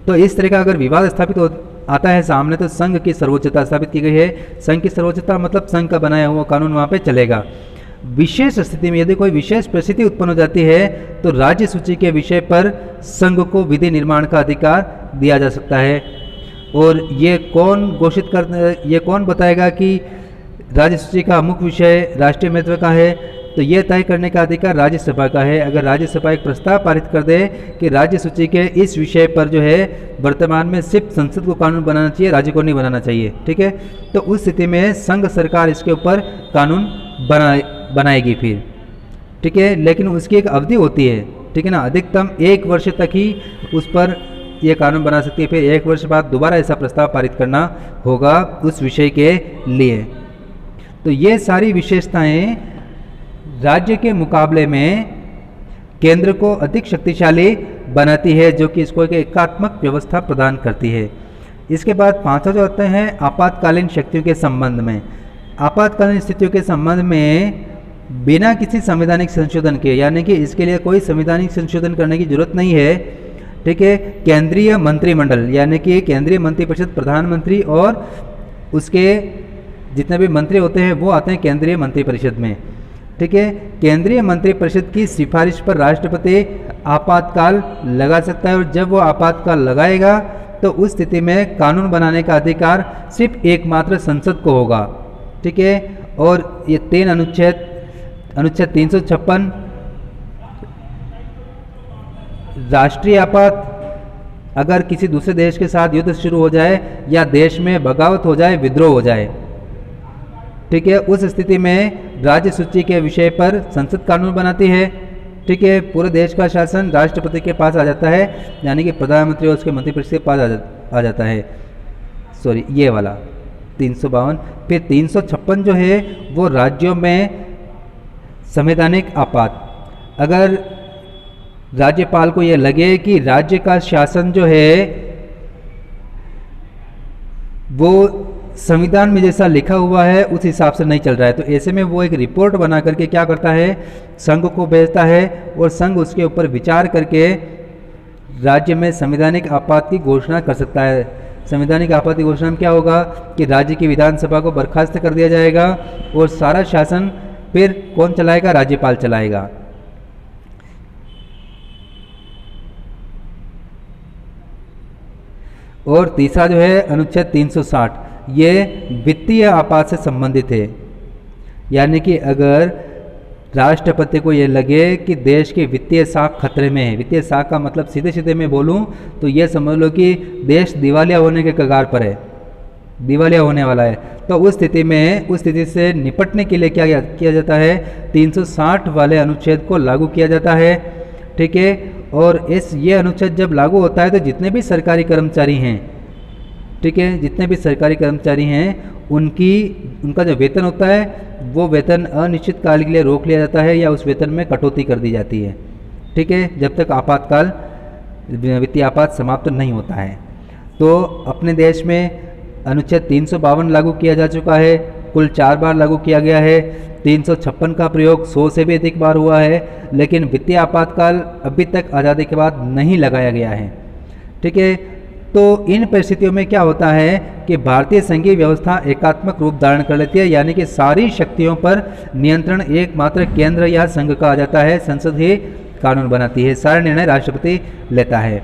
Speaker 1: तो इस तरह का अगर विवाद स्थापित आता है सामने, तो संघ की सर्वोच्चता स्थापित की गई है। संघ की सर्वोच्चता मतलब संघ का बनाया हुआ कानून वहाँ पे चलेगा। विशेष स्थिति में यदि कोई विशेष परिस्थिति उत्पन्न हो जाती है तो राज्य सूची के विषय पर संघ को विधि निर्माण का अधिकार दिया जा सकता है। और ये कौन बताएगा कि राज्य सूची का मुख्य विषय राष्ट्रीय महत्व का है, तो ये तय करने का अधिकार राज्यसभा का है। अगर राज्यसभा एक प्रस्ताव पारित कर दे कि राज्य सूची के इस विषय पर जो है वर्तमान में सिर्फ संसद को कानून बनाना चाहिए, राज्य को नहीं बनाना चाहिए, ठीक है, तो उस स्थिति में संघ सरकार इसके ऊपर कानून बनाएगी फिर, ठीक है। लेकिन उसकी एक अवधि होती है, ठीक है ना, अधिकतम 1 वर्ष तक ही उस पर यह कानून बना सकती है। फिर 1 वर्ष बाद दोबारा ऐसा प्रस्ताव पारित करना होगा उस विषय के लिए। तो ये सारी विशेषताएं राज्य के मुकाबले में केंद्र को अधिक शक्तिशाली बनाती है, जो कि इसको एक एकात्मक व्यवस्था प्रदान करती है। इसके बाद 5वां जो आता है आपातकालीन शक्तियों के संबंध में। आपातकालीन स्थितियों के संबंध में बिना किसी संवैधानिक संशोधन के, यानी कि इसके लिए कोई संवैधानिक संशोधन करने की जरूरत नहीं है, ठीक है, केंद्रीय मंत्रिमंडल यानी कि केंद्रीय मंत्रिपरिषद, प्रधानमंत्री और उसके जितने भी मंत्री होते हैं वो आते हैं केंद्रीय मंत्रिपरिषद में, ठीक है। केंद्रीय मंत्रिपरिषद की सिफारिश पर राष्ट्रपति आपातकाल लगा सकता है, और जब वो आपातकाल लगाएगा तो उस स्थिति में कानून बनाने का अधिकार सिर्फ एकमात्र संसद को होगा, ठीक है। और ये 3 अनुच्छेद 356 राष्ट्रीय आपात, अगर किसी दूसरे देश के साथ युद्ध शुरू हो जाए या देश में बगावत हो जाए, विद्रोह हो जाए, ठीक है, उस स्थिति में राज्य सूची के विषय पर संसद कानून बनाती है। ठीक है, पूरे देश का शासन राष्ट्रपति के पास आ जाता है, यानी कि प्रधानमंत्री और उसके मंत्रिपरिषद के पास आ जाता है। सॉरी, ये वाला 352। फिर 356 जो है वो राज्यों में संवैधानिक आपात। अगर राज्यपाल को ये लगे कि राज्य का शासन जो है वो संविधान में जैसा लिखा हुआ है उस हिसाब से नहीं चल रहा है, तो ऐसे में वो एक रिपोर्ट बना करके क्या करता है, संघ को भेजता है और संघ उसके ऊपर विचार करके राज्य में संवैधानिक आपात की घोषणा कर सकता है। संवैधानिक आपात की घोषणा में क्या होगा कि राज्य की विधानसभा को बर्खास्त कर दिया जाएगा और सारा शासन फिर कौन चलाएगा, राज्यपाल चलाएगा। और तीसरा जो है अनुच्छेद 360, ये वित्तीय आपात से संबंधित है। यानी कि अगर राष्ट्रपति को ये लगे कि देश की वित्तीय साख खतरे में है, वित्तीय साख का मतलब सीधे सीधे मैं बोलूं तो ये समझ लो कि देश दिवालिया होने के कगार पर है, दिवालिया होने वाला है, तो उस स्थिति में, उस स्थिति से निपटने के लिए क्या किया जाता है, 360 वाले अनुच्छेद को लागू किया जाता है। ठीक है, और ये अनुच्छेद जब लागू होता है तो जितने भी सरकारी कर्मचारी हैं, ठीक है, जितने भी सरकारी कर्मचारी हैं उनका जो वेतन होता है वो वेतन अनिश्चित काल के लिए रोक लिया जाता है या उस वेतन में कटौती कर दी जाती है। ठीक है, जब तक आपातकाल, वित्तीय आपात समाप्त नहीं होता है। तो अपने देश में अनुच्छेद 352 लागू किया जा चुका है, कुल 4 बार लागू किया गया है। 356 का प्रयोग 100 से भी अधिक बार हुआ है, लेकिन वित्तीय आपातकाल अभी तक आज़ादी के बाद नहीं लगाया गया है। ठीक है, तो इन परिस्थितियों में क्या होता है कि भारतीय संघीय व्यवस्था एकात्मक रूप धारण कर लेती है, यानी कि सारी शक्तियों पर नियंत्रण एकमात्र केंद्र या संघ का आ जाता है, संसद ही कानून बनाती है, सारे निर्णय राष्ट्रपति लेता है।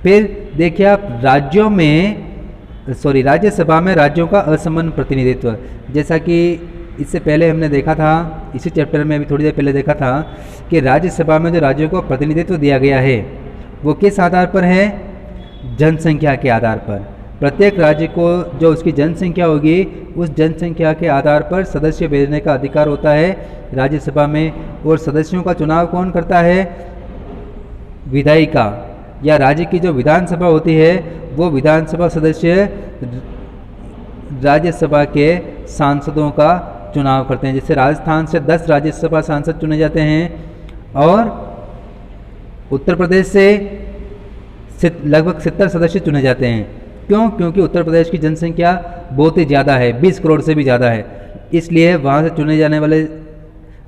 Speaker 1: फिर देखिए आप राज्यसभा में राज्यों का असमान प्रतिनिधित्व, जैसा कि इससे पहले हमने देखा था, इसी चैप्टर में अभी थोड़ी देर पहले देखा था कि राज्यसभा में जो राज्यों को प्रतिनिधित्व दिया गया है वो किस आधार पर है, जनसंख्या के आधार पर। प्रत्येक राज्य को जो उसकी जनसंख्या होगी उस जनसंख्या के आधार पर सदस्य भेजने का अधिकार होता है राज्यसभा में। और सदस्यों का चुनाव कौन करता है, विधायिका या राज्य की जो विधानसभा होती है वो विधानसभा सदस्य राज्यसभा के सांसदों का चुनाव करते हैं। जैसे राजस्थान से 10 राज्यसभा सांसद चुने जाते हैं और उत्तर प्रदेश से लगभग 70 सदस्य चुने जाते हैं। क्यों? क्योंकि उत्तर प्रदेश की जनसंख्या बहुत ही ज़्यादा है, 20 करोड़ से भी ज़्यादा है, इसलिए वहाँ से चुने जाने वाले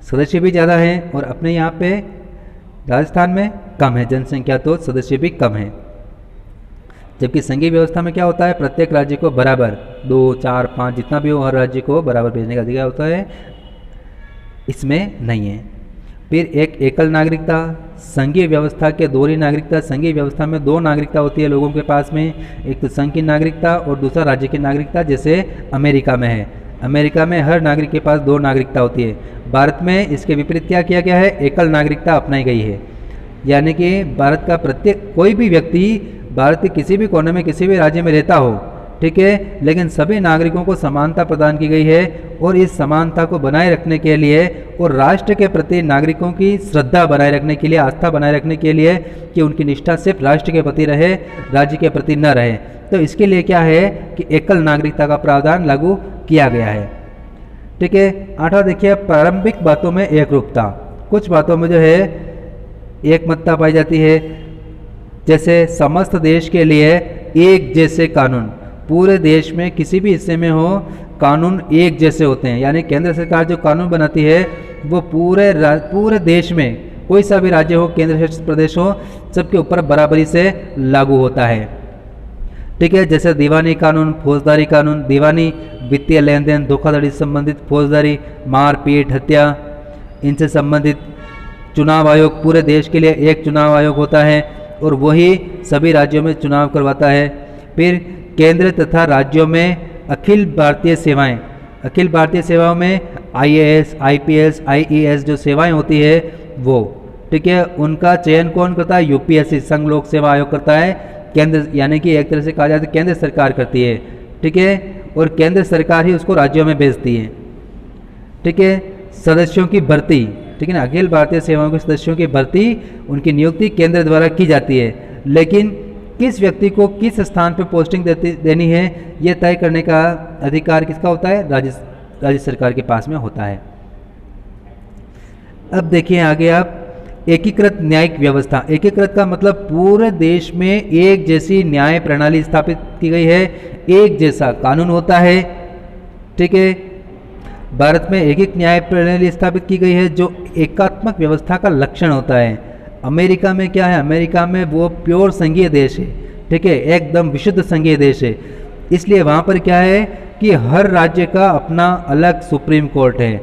Speaker 1: सदस्य भी ज़्यादा हैं। और अपने यहाँ पे राजस्थान में कम है जनसंख्या, तो सदस्य भी कम है। जबकि संघीय व्यवस्था में क्या होता है, प्रत्येक राज्य को बराबर 2, 4, 5 जितना भी हो, हर राज्य को बराबर भेजने का अधिकार होता है, इसमें नहीं है। फिर एक एकल नागरिकता, संघीय व्यवस्था के दोहरी नागरिकता। संघीय व्यवस्था में 2 नागरिकता होती है लोगों के पास में, एक तो संघ की नागरिकता और दूसरा राज्य की नागरिकता, जैसे अमेरिका में है। अमेरिका में हर नागरिक के पास 2 नागरिकता होती है। भारत में इसके विपरीत क्या किया गया है, एकल नागरिकता अपनाई गई है। यानी कि भारत का प्रत्येक कोई भी व्यक्ति भारत के किसी भी कोने में किसी भी राज्य में रहता हो, ठीक है, लेकिन सभी नागरिकों को समानता प्रदान की गई है। और इस समानता को बनाए रखने के लिए और राष्ट्र के प्रति नागरिकों की श्रद्धा बनाए रखने के लिए, आस्था बनाए रखने के लिए कि उनकी निष्ठा सिर्फ राष्ट्र के प्रति रहे, राज्य के प्रति न रहे, तो इसके लिए क्या है कि एकल नागरिकता का प्रावधान लागू किया गया है। ठीक है, 8वां देखिए, प्रारंभिक बातों में एकरूपता। कुछ बातों में जो है एकमतता पाई जाती है, जैसे समस्त देश के लिए एक जैसे कानून, पूरे देश में किसी भी हिस्से में हो कानून एक जैसे होते हैं। यानी केंद्र सरकार जो कानून बनाती है वो पूरे देश में, कोई सा भी राज्य हो, केंद्र शासित प्रदेश हो, सबके ऊपर बराबरी से लागू होता है। ठीक है, जैसे दीवानी कानून, फौजदारी कानून। दीवानी वित्तीय लेन देन, धोखाधड़ी से संबंधित, फौजदारी मारपीट, हत्या, इनसे संबंधित। चुनाव आयोग, पूरे देश के लिए एक चुनाव आयोग होता है और वही सभी राज्यों में चुनाव करवाता है। फिर केंद्र तथा राज्यों में अखिल भारतीय सेवाएं, अखिल भारतीय सेवाओं में IAS, IPS, IES जो सेवाएं होती है वो, ठीक है, उनका चयन कौन करता है, UPSC संघ लोक सेवा आयोग करता है। केंद्र, यानी कि एक तरह से कहा जाए तो केंद्र सरकार करती है, ठीक है, और केंद्र सरकार ही उसको राज्यों में भेजती है, ठीक है। सदस्यों की भर्ती, ठीक है ना, अखिल भारतीय सेवाओं के सदस्यों की भर्ती, उनकी नियुक्ति केंद्र द्वारा की जाती है, लेकिन किस व्यक्ति को किस स्थान पर पोस्टिंग देनी है यह तय करने का अधिकार किसका होता है? राज्य सरकार के पास में होता है। अब देखिए आगे आप, एकीकृत न्यायिक व्यवस्था। एकीकृत का मतलब पूरे देश में एक जैसी न्याय प्रणाली स्थापित की गई है, एक जैसा कानून होता है, ठीक है। भारत में एकीकृत न्याय प्रणाली स्थापित की गई है जो एकात्मक व्यवस्था का लक्षण होता है। अमेरिका में क्या है? अमेरिका में वो प्योर संघीय देश है, ठीक है, एकदम विशुद्ध संघीय देश है, इसलिए वहाँ पर क्या है कि हर राज्य का अपना अलग सुप्रीम कोर्ट है।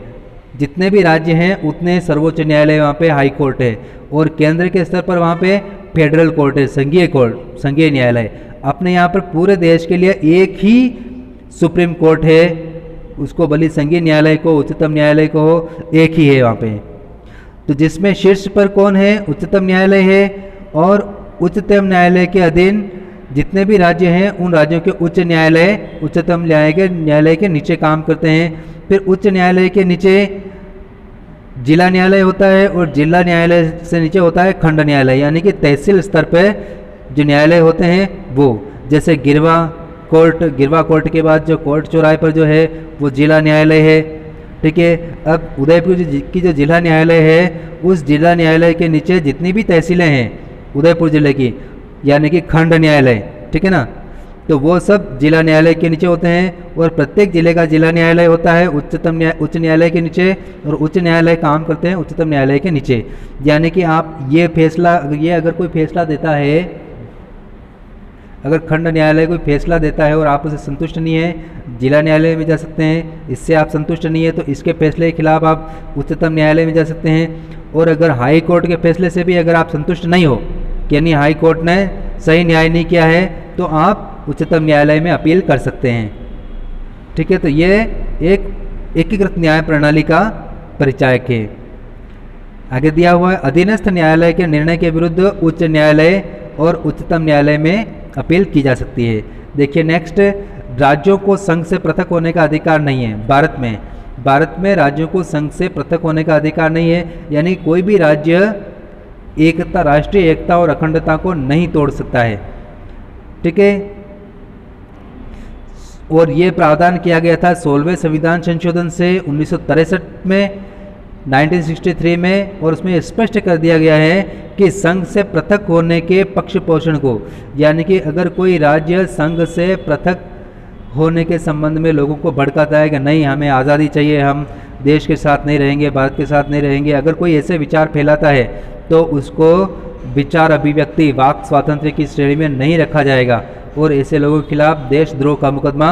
Speaker 1: जितने भी राज्य हैं उतने सर्वोच्च न्यायालय वहाँ पे हाई कोर्ट है, और केंद्र के स्तर पर वहाँ पे फेडरल कोर्ट है, संघीय कोर्ट, संघीय न्यायालय। अपने यहाँ पर पूरे देश के लिए एक ही सुप्रीम कोर्ट है, उसको भले संघीय न्यायालय को, उच्चतम न्यायालय को, एक ही है वहाँ पे। तो जिसमें शीर्ष पर कौन है? उच्चतम न्यायालय है, और उच्चतम न्यायालय के अधीन जितने भी राज्य हैं उन राज्यों के उच्च न्यायालय उच्चतम न्यायालय के नीचे काम करते हैं। फिर उच्च न्यायालय के नीचे जिला न्यायालय होता है, और जिला न्यायालय से नीचे होता है खंड न्यायालय, यानी कि तहसील स्तर पर जो न्यायालय होते हैं वो, जैसे गिरवा कोर्ट के बाद जो कोर्ट चौराहे पर जो है वो जिला न्यायालय है, ठीक है। अब उदयपुर की जो जिला न्यायालय है, उस जिला न्यायालय के नीचे जितनी भी तहसीलें हैं उदयपुर जिले की, यानी कि खंड न्यायालय, ठीक है ना, तो वो सब जिला न्यायालय के नीचे होते हैं, और प्रत्येक जिले का जिला न्यायालय होता है उच्च न्यायालय के नीचे, और उच्च न्यायालय काम करते हैं उच्चतम न्यायालय के नीचे। यानी कि आप ये अगर कोई फैसला देता है, अगर खंड न्यायालय कोई फैसला देता है और आप उसे संतुष्ट नहीं है, जिला न्यायालय में जा सकते हैं। इससे आप संतुष्ट नहीं है तो इसके फैसले के खिलाफ आप उच्चतम न्यायालय में जा सकते हैं। और अगर हाई कोर्ट के फैसले से भी अगर आप संतुष्ट नहीं हो, यानी हाई कोर्ट ने सही न्याय नहीं किया है, तो आप उच्चतम न्यायालय में अपील कर सकते हैं, ठीक है। तो ये एक एकीकृत न्याय प्रणाली का परिचायक है। आगे दिया हुआ है, अधीनस्थ न्यायालय के निर्णय के विरुद्ध उच्च न्यायालय और उच्चतम न्यायालय में अपील की जा सकती है। देखिए नेक्स्ट, राज्यों को संघ से पृथक होने का अधिकार नहीं है भारत में राज्यों को संघ से पृथक होने का अधिकार नहीं है, यानी कोई भी राज्य राष्ट्रीय एकता और अखंडता को नहीं तोड़ सकता है, ठीक है। और ये प्रावधान किया गया था 16वें संविधान संशोधन से 1963 में, 1963 में, और उसमें स्पष्ट कर दिया गया है कि संघ से पृथक होने के पक्ष पोषण को, यानी कि अगर कोई राज्य संघ से पृथक होने के संबंध में लोगों को भड़काता है कि नहीं हमें आज़ादी चाहिए, हम देश के साथ नहीं रहेंगे, भारत के साथ नहीं रहेंगे, अगर कोई ऐसे विचार फैलाता है तो उसको विचार अभिव्यक्ति वाक स्वातंत्र्य की श्रेणी में नहीं रखा जाएगा, और ऐसे लोगों के खिलाफ देशद्रोह का मुकदमा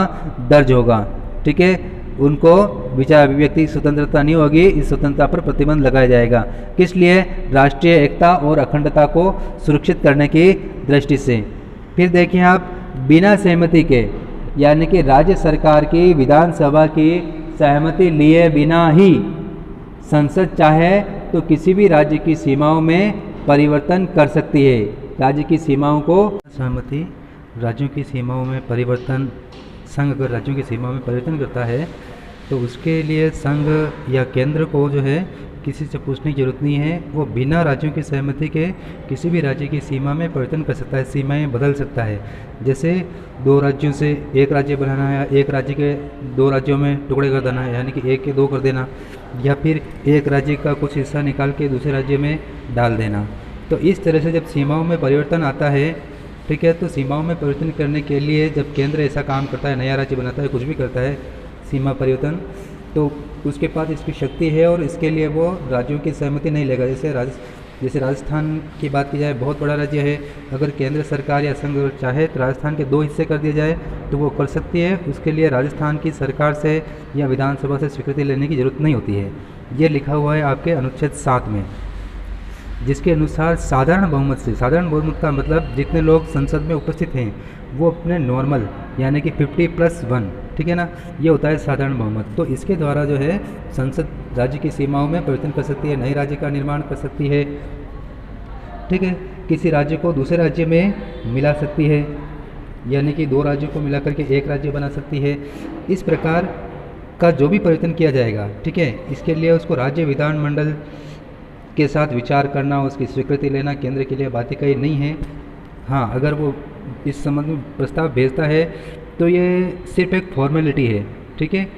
Speaker 1: दर्ज होगा, ठीक है। उनको विचार अभिव्यक्ति की स्वतंत्रता नहीं होगी, इस स्वतंत्रता पर प्रतिबंध लगाया जाएगा। किस लिए? राष्ट्रीय एकता और अखंडता को सुरक्षित करने की दृष्टि से। फिर देखिए आप, बिना सहमति के, यानी कि राज्य सरकार की विधानसभा की सहमति लिए बिना ही संसद चाहे तो किसी भी राज्य की सीमाओं में परिवर्तन कर सकती है। राज्य की सीमाओं को सहमति, राज्यों की सीमाओं में परिवर्तन, संघ अगर राज्यों की सीमाओं में परिवर्तन करता है तो उसके लिए संघ या केंद्र को जो है किसी से पूछने की जरूरत नहीं है, वो बिना राज्यों की सहमति के किसी भी राज्य की सीमा में परिवर्तन कर सकता है, सीमाएं बदल सकता है। जैसे दो राज्यों से एक राज्य बनाना है, एक राज्य के दो राज्यों में टुकड़े कर देना है, यानी कि एक के दो कर देना, या फिर एक राज्य का कुछ हिस्सा निकाल के दूसरे राज्य में डाल देना। तो इस तरह से जब सीमाओं में परिवर्तन आता है, ठीक है, तो सीमाओं में परिवर्तन करने के लिए जब केंद्र ऐसा काम करता है, नया राज्य बनाता है, कुछ भी करता है सीमा परिवर्तन, तो उसके पास इसकी शक्ति है और इसके लिए वो राज्यों की सहमति नहीं लेगा। जैसे राजस्थान की बात की जाए, बहुत बड़ा राज्य है, अगर केंद्र सरकार या संघ चाहे तो राजस्थान के दो हिस्से कर दिए जाए तो वो कर सकती है। उसके लिए राजस्थान की सरकार से या विधानसभा से स्वीकृति लेने की जरूरत नहीं होती है। ये लिखा हुआ है आपके अनुच्छेद 7 में, जिसके अनुसार साधारण बहुमत से, साधारण बहुमत का मतलब जितने लोग संसद में उपस्थित हैं वो अपने नॉर्मल, यानी कि 50+1, ठीक है ना, ये होता है साधारण बहुमत। तो इसके द्वारा जो है संसद राज्य की सीमाओं में परिवर्तन कर सकती है, नए राज्य का निर्माण कर सकती है, ठीक है। किसी राज्य को दूसरे राज्य में मिला सकती है, यानी कि दो राज्यों को मिला करके एक राज्य बना सकती है। इस प्रकार का जो भी परिवर्तन किया जाएगा, ठीक है, इसके लिए उसको राज्य विधानमंडल के साथ विचार करना, उसकी स्वीकृति लेना केंद्र के लिए बाध्यकारी नहीं है। हाँ, अगर वो इस संबंध में प्रस्ताव भेजता है तो ये सिर्फ एक फॉर्मेलिटी है, ठीक है,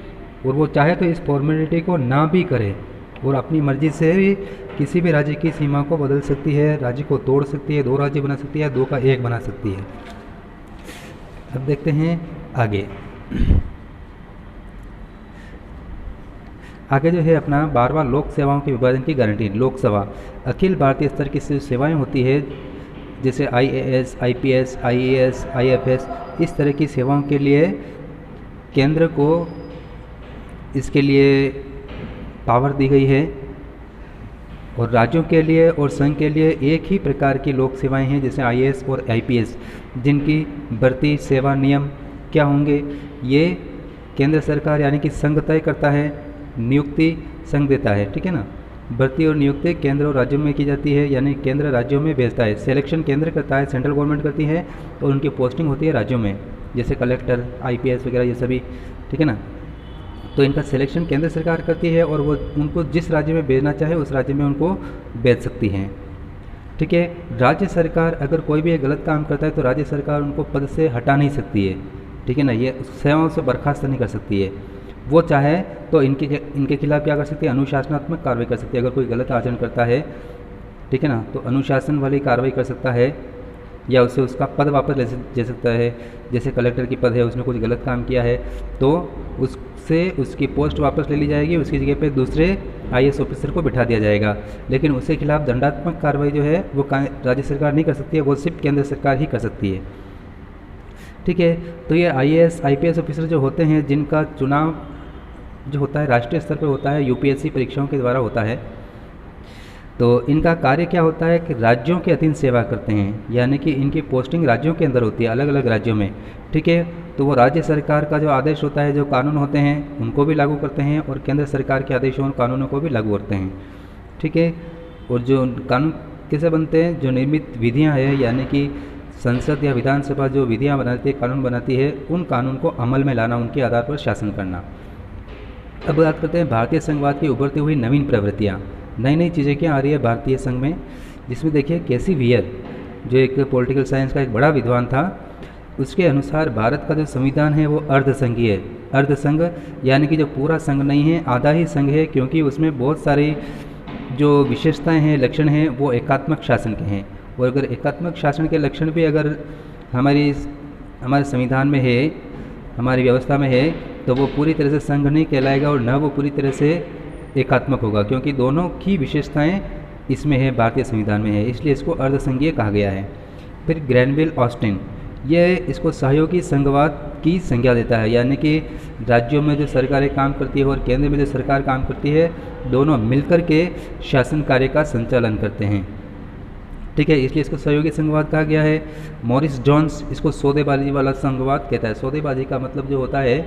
Speaker 1: और वो चाहे तो इस फॉर्मेलिटी को ना भी करे और अपनी मर्जी से भी किसी भी राज्य की सीमा को बदल सकती है, राज्य को तोड़ सकती है, दो राज्य बना सकती है, दो का एक बना सकती है। अब देखते हैं आगे। आगे जो है अपना 12वां लोक सेवाओं के विभाजन की गारंटी। लोकसभा अखिल भारतीय स्तर की सेवाएं होती है, जैसे IAS, IPS, IAS, IFS, इस तरह की सेवाओं के लिए केंद्र को इसके लिए पावर दी गई है, और राज्यों के लिए और संघ के लिए एक ही प्रकार की लोक सेवाएं हैं, जैसे IAS और IPS, जिनकी भर्ती सेवा नियम क्या होंगे ये केंद्र सरकार यानी कि संघ तय करता है, नियुक्ति संघ देता है, ठीक है ना। भर्ती और नियुक्ति केंद्र और राज्यों में की जाती है, यानी केंद्र राज्यों में भेजता है। सिलेक्शन केंद्र करता है, सेंट्रल गवर्नमेंट करती है, और उनकी पोस्टिंग होती है राज्यों में, जैसे कलेक्टर, IPS वगैरह ये सभी, ठीक है ना। तो इनका सिलेक्शन केंद्र सरकार करती है, और वो उनको जिस राज्य में भेजना चाहे उस राज्य में उनको भेज सकती हैं, ठीक है। राज्य सरकार अगर कोई भी गलत काम करता है तो राज्य सरकार उनको पद से हटा नहीं सकती है, ठीक है ना, ये सेवाओं से बर्खास्त नहीं कर सकती है। वो चाहे तो इनके खिलाफ क्या कर सकती है, अनुशासनात्मक कार्रवाई कर सकती है। अगर कोई गलत आचरण करता है, ठीक है ना, तो अनुशासन वाली कार्रवाई कर सकता है, या उसे उसका पद वापस ले सकता है। जैसे कलेक्टर की पद है, उसने कुछ गलत काम किया है तो उससे उसकी पोस्ट वापस ले ली जाएगी, उसकी जगह पे दूसरे IAS ऑफिसर को बिठा दिया जाएगा। लेकिन उसके खिलाफ दंडात्मक कार्रवाई जो है वो राज्य सरकार नहीं कर सकती है, वो सिर्फ केंद्र सरकार ही कर सकती है, ठीक है। तो ये IAS IPS ऑफिसर जो होते हैं, जिनका चुनाव जो होता है राष्ट्रीय स्तर पर होता है, UPSC परीक्षाओं के द्वारा होता है, तो इनका कार्य क्या होता है कि राज्यों के अधीन सेवा करते हैं, यानी कि इनकी पोस्टिंग राज्यों के अंदर होती है, अलग अलग राज्यों में, ठीक है। तो वो राज्य सरकार का जो आदेश होता है, जो कानून होते हैं उनको भी लागू करते हैं, और केंद्र सरकार के आदेशों और कानूनों को भी लागू करते हैं, ठीक है। और जो कानून कैसे बनते हैं, जो निर्मित विधियाँ हैं, यानी कि संसद या विधानसभा जो विधियाँ बनाती है, कानून बनाती है, उन कानून को अमल में लाना, उनके आधार पर शासन करना। अब बात करते हैं भारतीय संघवाद की उभरती हुई नवीन प्रवृत्तियाँ। नई नई चीज़ें क्या आ रही है भारतीय संघ में, जिसमें देखिए कैसी वियर, जो एक पॉलिटिकल साइंस का एक बड़ा विद्वान था, उसके अनुसार भारत का जो संविधान है वो अर्धसंघीय है। अर्धसंघ यानी कि जो पूरा संघ नहीं है, आधा ही संघ है, क्योंकि उसमें बहुत सारी जो विशेषताएं हैं, लक्षण हैं, वो एकात्मक शासन के हैं। और अगर एकात्मक शासन के लक्षण भी अगर हमारे संविधान में है, हमारी व्यवस्था में है, तो वो पूरी तरह से संघ नहीं कहलाएगा, और न वो पूरी तरह से एकात्मक होगा, क्योंकि दोनों की विशेषताएं इसमें है, भारतीय संविधान में है, इसलिए इसको अर्धसंघीय कहा गया है। फिर ग्रैनविल ऑस्टिन ये इसको सहयोगी संघवाद की संज्ञा देता है, यानी कि राज्यों में जो सरकारें काम करती है और केंद्र में जो सरकार काम करती है, दोनों मिलकर के शासन कार्य का संचालन करते हैं, ठीक है, इसलिए इसको सहयोगी संघवाद कहा गया है। मॉरिस जोन्स इसको सौदेबाजी वाला संघवाद कहता है। सौदेबाजी का मतलब जो होता है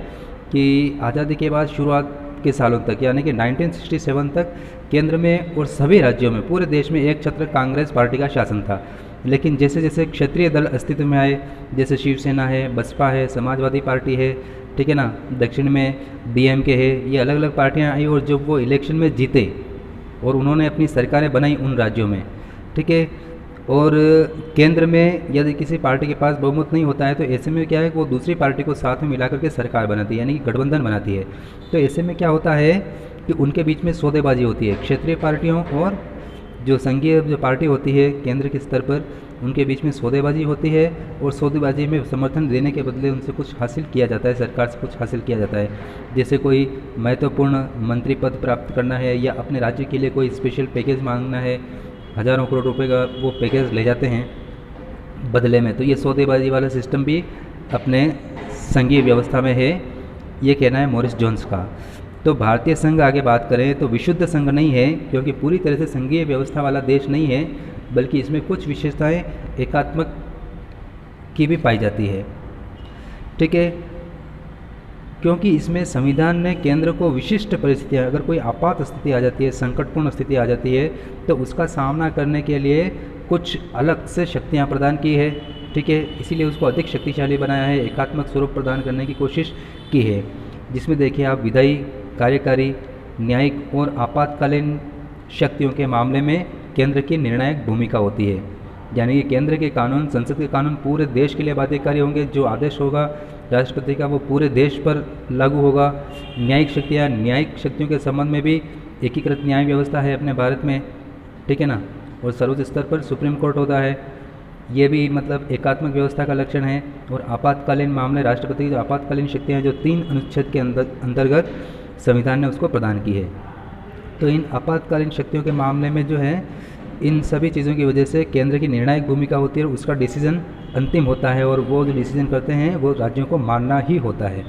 Speaker 1: कि आज़ादी के बाद शुरुआत के सालों तक, यानी कि 1967 तक केंद्र में और सभी राज्यों में, पूरे देश में एक छत्र कांग्रेस पार्टी का शासन था। लेकिन जैसे जैसे क्षेत्रीय दल अस्तित्व में आए, जैसे शिवसेना है, बसपा है, समाजवादी पार्टी है, ठीक है ना, दक्षिण में DMK है, ये अलग अलग पार्टियां आई, और जब वो इलेक्शन में जीते और उन्होंने अपनी सरकारें बनाई उन राज्यों में, ठीक है, और केंद्र में यदि किसी पार्टी के पास बहुमत नहीं होता है तो ऐसे में क्या है कि वो दूसरी पार्टी को साथ में मिला करके सरकार बनाती है, यानी कि गठबंधन बनाती है। तो ऐसे में क्या होता है कि उनके बीच में सौदेबाजी होती है, क्षेत्रीय पार्टियों और जो संघीय जो पार्टी होती है केंद्र के स्तर पर, उनके बीच में सौदेबाजी होती है, और सौदेबाजी में समर्थन देने के बदले उनसे कुछ हासिल किया जाता है, सरकार से कुछ हासिल किया जाता है। जैसे कोई महत्वपूर्ण मंत्री पद प्राप्त करना है, या अपने राज्य के लिए कोई स्पेशल पैकेज मांगना है, हज़ारों करोड़ रुपए का वो पैकेज ले जाते हैं बदले में। तो ये सौदेबाजी वाला सिस्टम भी अपने संघीय व्यवस्था में है, ये कहना है मॉरिस जोन्स का। तो भारतीय संघ आगे बात करें तो विशुद्ध संघ नहीं है, क्योंकि पूरी तरह से संघीय व्यवस्था वाला देश नहीं है, बल्कि इसमें कुछ विशेषताएं एकात्मक की भी पाई जाती है, ठीक है, क्योंकि इसमें संविधान ने केंद्र को विशिष्ट परिस्थितियाँ, अगर कोई आपात स्थिति आ जाती है, संकटपूर्ण स्थिति आ जाती है, तो उसका सामना करने के लिए कुछ अलग से शक्तियाँ प्रदान की है, ठीक है, इसीलिए उसको अधिक शक्तिशाली बनाया है, एकात्मक स्वरूप प्रदान करने की कोशिश की है, जिसमें देखिए आप विधायी, कार्यकारी, न्यायिक और आपातकालीन शक्तियों के मामले में केंद्र की निर्णायक भूमिका होती है। यानी कि केंद्र के कानून, संसद के कानून पूरे देश के लिए बाध्यकारी होंगे। जो आदेश होगा राष्ट्रपति का वो पूरे देश पर लागू होगा। न्यायिक शक्तियाँ, न्यायिक शक्तियों के संबंध में भी एकीकृत न्याय व्यवस्था है अपने भारत में, ठीक है ना, और सर्वोच्च स्तर पर सुप्रीम कोर्ट होता है। ये भी मतलब एकात्मक व्यवस्था का लक्षण है। और आपातकालीन मामले, राष्ट्रपति की जो आपातकालीन शक्तियाँ हैं जो 3 अनुच्छेद के अंतर्गत संविधान ने उसको प्रदान की है। तो इन आपातकालीन शक्तियों के मामले में जो है, इन सभी चीज़ों की वजह से केंद्र की निर्णायक भूमिका होती है और उसका डिसीजन अंतिम होता है, और वो जो डिसीजन करते हैं वो राज्यों को मानना ही होता है,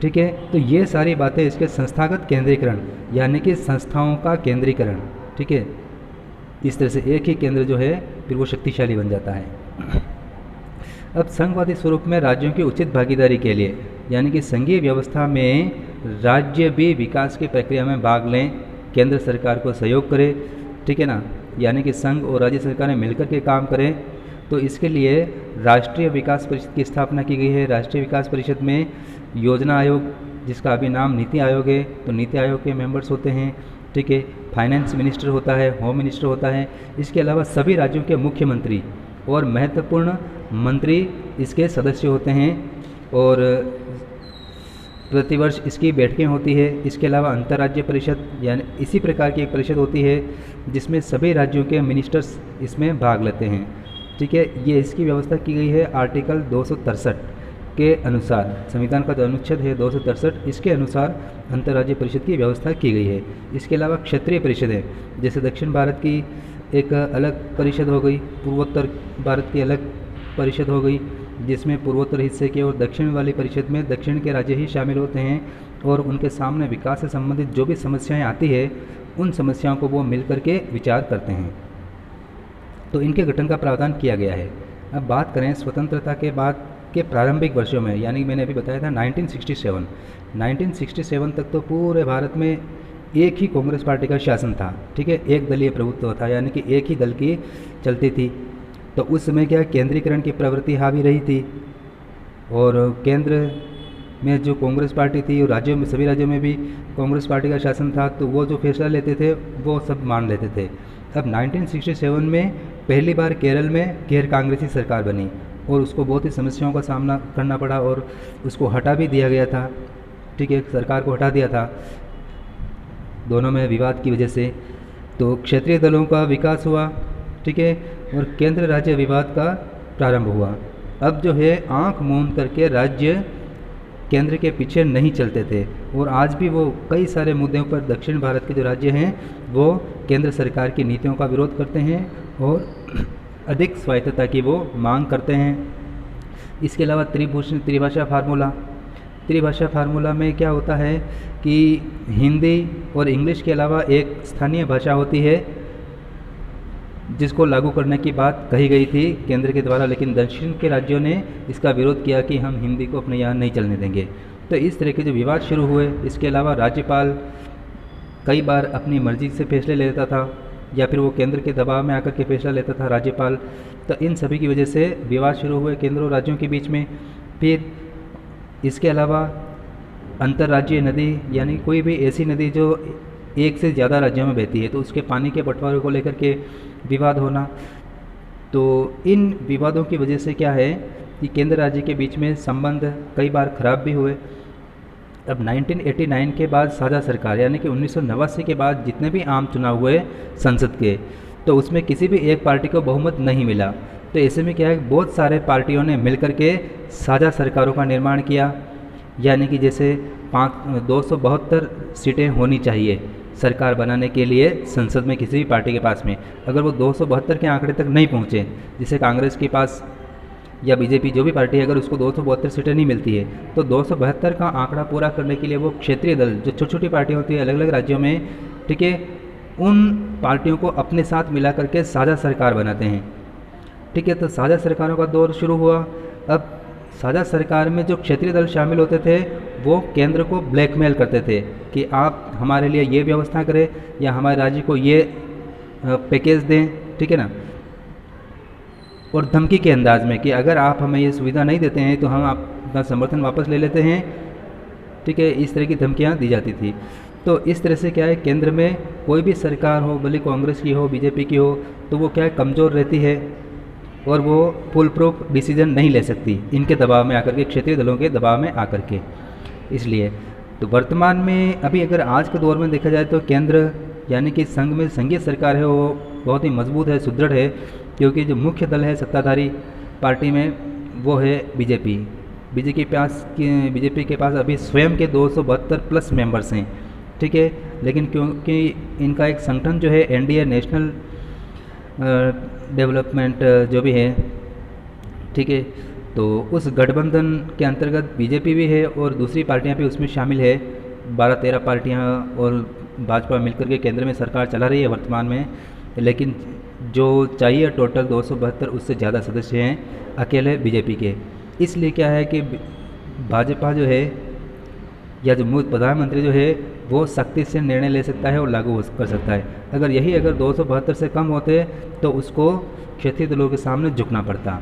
Speaker 1: ठीक है। तो ये सारी बातें इसके संस्थागत केंद्रीकरण, यानी कि संस्थाओं का केंद्रीकरण, ठीक है, इस तरह से एक ही केंद्र जो है फिर वो शक्तिशाली बन जाता है। अब संघवादी स्वरूप में राज्यों की उचित भागीदारी के लिए, यानी कि संघीय व्यवस्था में राज्य भी विकास की प्रक्रिया में भाग लें, केंद्र सरकार को सहयोग करें, ठीक है ना, यानी कि संघ और राज्य सरकारें मिलकर के काम करें। तो इसके लिए राष्ट्रीय विकास परिषद की स्थापना की गई है। राष्ट्रीय विकास परिषद में योजना आयोग, जिसका अभी नाम नीति आयोग है, तो नीति आयोग के मेंबर्स होते हैं, ठीक है। फाइनेंस मिनिस्टर होता है, होम मिनिस्टर होता है। इसके अलावा सभी राज्यों के मुख्यमंत्री और महत्वपूर्ण मंत्री इसके सदस्य होते हैं और प्रतिवर्ष इसकी बैठकें होती है। इसके अलावा अंतर्राज्य परिषद, यानी इसी प्रकार की एक परिषद होती है जिसमें सभी राज्यों के मिनिस्टर्स इसमें भाग लेते हैं, ठीक है। ये इसकी व्यवस्था की गई है आर्टिकल 263 के अनुसार। संविधान का जो अनुच्छेद है 263, इसके अनुसार अंतर्राज्य परिषद की व्यवस्था की गई है। इसके अलावा क्षेत्रीय परिषदें, जैसे दक्षिण भारत की एक अलग परिषद हो गई, पूर्वोत्तर भारत की अलग परिषद हो गई, जिसमें पूर्वोत्तर हिस्से के और दक्षिण वाली परिषद में दक्षिण के राज्य ही शामिल होते हैं और उनके सामने विकास से संबंधित जो भी समस्याएं आती है उन समस्याओं को वो मिल करके विचार करते हैं। तो इनके गठन का प्रावधान किया गया है। अब बात करें स्वतंत्रता के बाद के प्रारंभिक वर्षों में, यानी मैंने अभी बताया था 1967 तक तो पूरे भारत में एक ही कांग्रेस पार्टी का शासन था, ठीक है, एक दलीय प्रभुत्व था, यानी कि एक ही दल की चलती थी। तो उस समय क्या केंद्रीकरण की प्रवृत्ति हावी रही थी और केंद्र में जो कांग्रेस पार्टी थी और राज्यों में, सभी राज्यों में भी कांग्रेस पार्टी का शासन था, तो वो जो फैसला लेते थे वो सब मान लेते थे। अब 1967 में पहली बार केरल में गैर कांग्रेसी सरकार बनी और उसको बहुत ही समस्याओं का सामना करना पड़ा और उसको हटा भी दिया गया था, ठीक है, सरकार को हटा दिया था दोनों में विवाद की वजह से। तो क्षेत्रीय दलों का विकास हुआ, ठीक है, और केंद्र राज्य विवाद का प्रारंभ हुआ। अब जो है आंख मूंद करके राज्य केंद्र के पीछे नहीं चलते थे और आज भी वो कई सारे मुद्दों पर दक्षिण भारत के जो राज्य हैं वो केंद्र सरकार की नीतियों का विरोध करते हैं और अधिक स्वायत्तता की वो मांग करते हैं। इसके अलावा त्रिभाषा फार्मूला में क्या होता है कि हिंदी और इंग्लिश के अलावा एक स्थानीय भाषा होती है जिसको लागू करने की बात कही गई थी केंद्र के द्वारा, लेकिन दक्षिण के राज्यों ने इसका विरोध किया कि हम हिंदी को अपने यहाँ नहीं चलने देंगे। तो इस तरह के जो विवाद शुरू हुए। इसके अलावा राज्यपाल कई बार अपनी मर्जी से फैसले ले लेता था या फिर वो केंद्र के दबाव में आकर के फैसला लेता था राज्यपाल। तो इन सभी की वजह से विवाद शुरू हुए केंद्र और राज्यों के बीच में। फिर इसके अलावा अंतर्राज्यीय नदी, यानी कोई भी ऐसी नदी जो एक से ज़्यादा राज्यों में बहती है तो उसके पानी के बंटवारे को लेकर के विवाद होना। तो इन विवादों की वजह से क्या है कि केंद्र राज्य के बीच में संबंध कई बार खराब भी हुए। अब 1989 के बाद साझा सरकार, यानी कि 1989 के बाद जितने भी आम चुनाव हुए संसद के, तो उसमें किसी भी एक पार्टी को बहुमत नहीं मिला। तो ऐसे में क्या है, बहुत सारे पार्टियों ने मिलकर के साझा सरकारों का निर्माण किया, यानी कि जैसे 272 सीटें होनी चाहिए सरकार बनाने के लिए संसद में किसी भी पार्टी के पास में। अगर वो 272 के आंकड़े तक नहीं पहुँचे, जैसे कांग्रेस के पास या बीजेपी जो भी पार्टी है, अगर उसको 272 सीटें नहीं मिलती है तो 272 का आंकड़ा पूरा करने के लिए वो क्षेत्रीय दल, जो छोटी छोटी पार्टियाँ होती है अलग अलग राज्यों में, ठीक है, उन पार्टियों को अपने साथ मिला करके साझा सरकार बनाते हैं, ठीक है। तो साझा सरकारों का दौर शुरू हुआ। अब साझा सरकार में जो क्षेत्रीय दल शामिल होते थे वो केंद्र को ब्लैकमेल करते थे कि आप हमारे लिए ये व्यवस्था करें या हमारे राज्य को ये पैकेज दें, ठीक है ना। और धमकी के अंदाज में कि अगर आप हमें ये सुविधा नहीं देते हैं तो हम अपना समर्थन वापस ले लेते हैं। ठीक है, इस तरह की धमकियाँ दी जाती थी। तो इस तरह से क्या है, केंद्र में कोई भी सरकार हो, भले कांग्रेस की हो, बीजेपी की हो, तो वो क्या है, कमज़ोर रहती है और वो फुल प्रूफ डिसीजन नहीं ले सकती इनके दबाव में आकर के, क्षेत्रीय दलों के दबाव में आकर के। इसलिए तो वर्तमान में अभी अगर आज के दौर में देखा जाए तो केंद्र यानी कि संघ में संघीय सरकार है वो बहुत ही मजबूत है, सुदृढ़ है, क्योंकि जो मुख्य दल है सत्ताधारी पार्टी में वो है बीजेपी। बीजेपी के पास अभी स्वयं के 272 प्लस मेंबर्स हैं। ठीक है, लेकिन क्योंकि इनका एक संगठन जो है एनडीए, नेशनल डेवलपमेंट जो भी है, ठीक है, तो उस गठबंधन के अंतर्गत बीजेपी भी है और दूसरी पार्टियां भी उसमें शामिल है। 12-13 पार्टियां और भाजपा मिलकर के केंद्र में सरकार चला रही है वर्तमान में, लेकिन जो चाहिए टोटल 272 उससे ज़्यादा सदस्य हैं अकेले बीजेपी के। इसलिए क्या है कि भाजपा जो है या जो प्रधानमंत्री जो है वो सख्ती से निर्णय ले सकता है और लागू कर सकता है। अगर 272 से कम होते तो उसको क्षेत्रीय दलों के सामने झुकना पड़ता।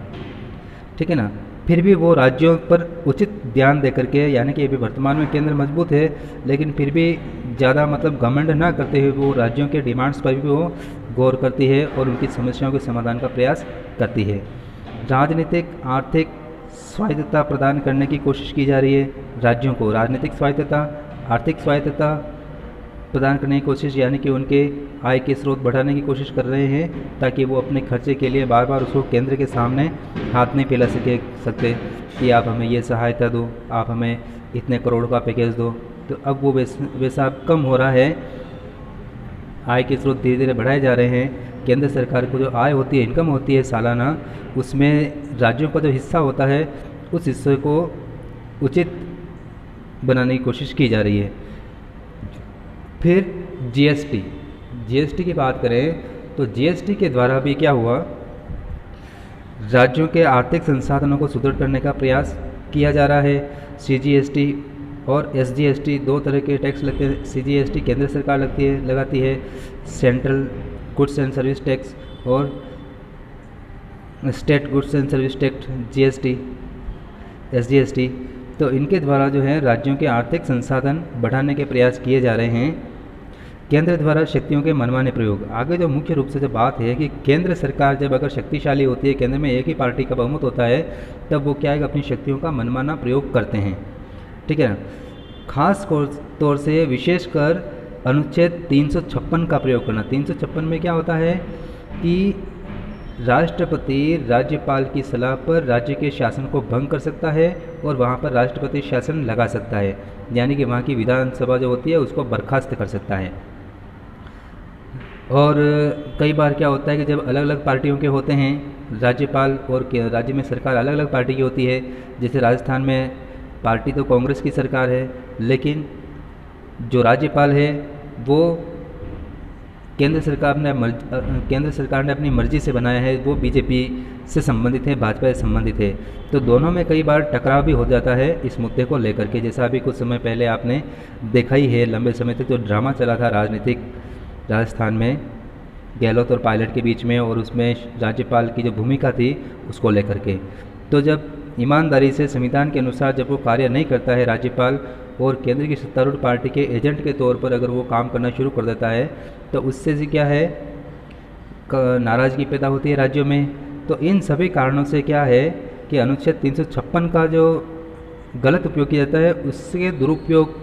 Speaker 1: ठीक है ना, फिर भी वो राज्यों पर उचित ध्यान दे करके, यानी कि अभी वर्तमान में केंद्र मजबूत है लेकिन फिर भी ज़्यादा मतलब घमंड ना करते हुए वो राज्यों के डिमांड्स पर भी वो गौर करती है और उनकी समस्याओं के समाधान का प्रयास करती है। राजनीतिक आर्थिक स्वायत्तता प्रदान करने की कोशिश की जा रही है राज्यों को, राजनीतिक स्वायत्तता, आर्थिक स्वायत्तता प्रदान करने की कोशिश, यानी कि उनके आय के स्रोत बढ़ाने की कोशिश कर रहे हैं ताकि वो अपने खर्चे के लिए बार बार उसको केंद्र के सामने हाथ नहीं फैला सकते कि आप हमें ये सहायता दो, आप हमें इतने करोड़ का पैकेज दो। तो अब वो वैसा कम हो रहा है, आय के स्रोत धीरे धीरे बढ़ाए जा रहे हैं। केंद्र सरकार को जो आय होती है, इनकम होती है सालाना, उसमें राज्यों का जो हिस्सा होता है उस हिस्से को उचित बनाने की कोशिश की जा रही है। फिर जीएसटी की बात करें तो जीएसटी के द्वारा भी क्या हुआ, राज्यों के आर्थिक संसाधनों को सुदृढ़ करने का प्रयास किया जा रहा है। सीजीएसटी और एसजीएसटी दो तरह के टैक्स लगते हैं। सीजीएसटी केंद्र सरकार लगाती है, central goods and service tax, और state goods and service tax GST, SGST. तो इनके द्वारा जो है राज्यों के आर्थिक संसाधन बढ़ाने के प्रयास किए जा रहे हैं। केंद्र द्वारा शक्तियों के मनमाने प्रयोग, आगे जो मुख्य रूप से जो बात है कि केंद्र सरकार जब अगर शक्तिशाली होती है, केंद्र में एक ही पार्टी का बहुमत होता है, तब वो क्या है, अपनी शक्तियों का मनमाना प्रयोग करते हैं। ठीक है ना, खास तौर से विशेषकर अनुच्छेद 356 का प्रयोग करना। 356 में क्या होता है कि राष्ट्रपति राज्यपाल की सलाह पर राज्य के शासन को भंग कर सकता है और वहाँ पर राष्ट्रपति शासन लगा सकता है, यानी कि वहाँ की विधानसभा जो होती है उसको बर्खास्त कर सकता है। और कई बार क्या होता है कि जब अलग अलग पार्टियों के होते हैं राज्यपाल और राज्य में सरकार अलग अलग पार्टी की होती है, जैसे राजस्थान में पार्टी तो कांग्रेस की सरकार है, लेकिन जो राज्यपाल है वो केंद्र सरकार ने अपनी मर्जी से बनाया है, वो बीजेपी से संबंधित है, भाजपा से संबंधित है। तो दोनों में कई बार टकराव भी हो जाता है इस मुद्दे को लेकर के, जैसा अभी कुछ समय पहले आपने देखा ही है, लंबे समय तक जो ड्रामा चला था राजनीतिक राजस्थान में गहलोत और पायलट के बीच में, और उसमें राज्यपाल की जो भूमिका थी उसको लेकर के। तो जब ईमानदारी से संविधान के अनुसार जब वो कार्य नहीं करता है राज्यपाल, और केंद्र की सत्तारूढ़ पार्टी के एजेंट के तौर पर अगर वो काम करना शुरू कर देता है, तो उससे जी क्या है, नाराज़गी पैदा होती है राज्यों में। तो इन सभी कारणों से क्या है कि अनुच्छेद 356 का जो गलत उपयोग किया जाता है, उसके दुरुपयोग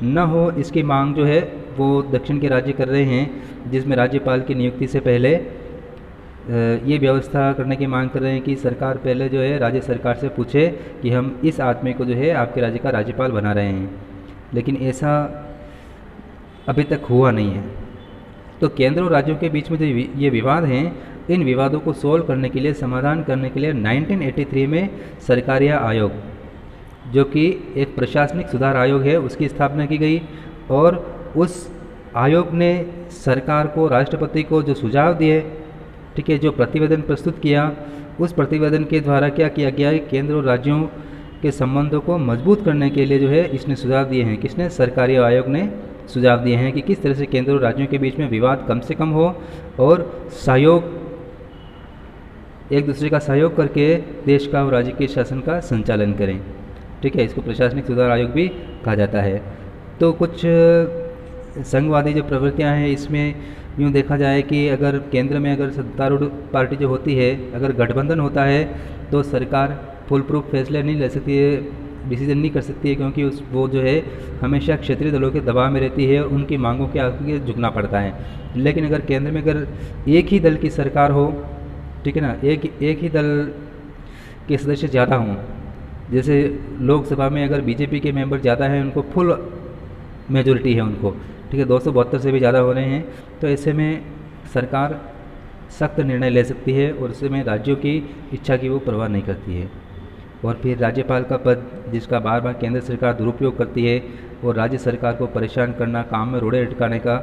Speaker 1: न हो इसकी मांग जो है वो दक्षिण के राज्य कर रहे हैं, जिसमें राज्यपाल की नियुक्ति से पहले ये व्यवस्था करने की मांग कर रहे हैं कि सरकार पहले जो है राज्य सरकार से पूछे कि हम इस आदमी को जो है आपके राज्य का राज्यपाल बना रहे हैं, लेकिन ऐसा अभी तक हुआ नहीं है। तो केंद्र और राज्यों के बीच में जो ये विवाद हैं, इन विवादों को सोल्व करने के लिए, समाधान करने के लिए 1983 में सरकारिया आयोग, जो कि एक प्रशासनिक सुधार आयोग है, उसकी स्थापना की गई। और उस आयोग ने सरकार को, राष्ट्रपति को जो सुझाव दिए, ठीक है, जो प्रतिवेदन प्रस्तुत किया, उस प्रतिवेदन के द्वारा क्या किया गया है, केंद्र और राज्यों के संबंधों को मजबूत करने के लिए जो है इसने सुझाव दिए हैं। किसने? सरकारी आयोग ने सुझाव दिए हैं कि किस तरह से केंद्र और राज्यों के बीच में विवाद कम से कम हो और सहयोग एक दूसरे का सहयोग करके देश का और राज्य के शासन का संचालन करें। ठीक है, इसको प्रशासनिक सुधार आयोग भी कहा जाता है। तो कुछ संघवादी जो प्रवृत्तियां हैं, इसमें यूँ देखा जाए कि अगर केंद्र में अगर सत्तारूढ़ पार्टी जो होती है, अगर गठबंधन होता है तो सरकार फुल प्रूफ फैसले नहीं ले सकती है, डिसीजन नहीं कर सकती है, क्योंकि वो जो है हमेशा क्षेत्रीय दलों के दबाव में रहती है और उनकी मांगों के आगे झुकना पड़ता है। लेकिन अगर केंद्र में अगर एक ही दल की सरकार हो, ठीक है ना, एक ही दल के सदस्य ज़्यादा हों, जैसे लोकसभा में अगर बीजेपी के मेंबर ज़्यादा हैं, उनको फुल मेजोरिटी है उनको, ठीक है, 272 से भी ज़्यादा हो रहे हैं, तो ऐसे में सरकार सख्त निर्णय ले सकती है और उससे में राज्यों की इच्छा की वो परवाह नहीं करती है। और फिर राज्यपाल का पद, जिसका बार बार केंद्र सरकार दुरुपयोग करती है और राज्य सरकार को परेशान करना, काम में रोड़े अटकाने का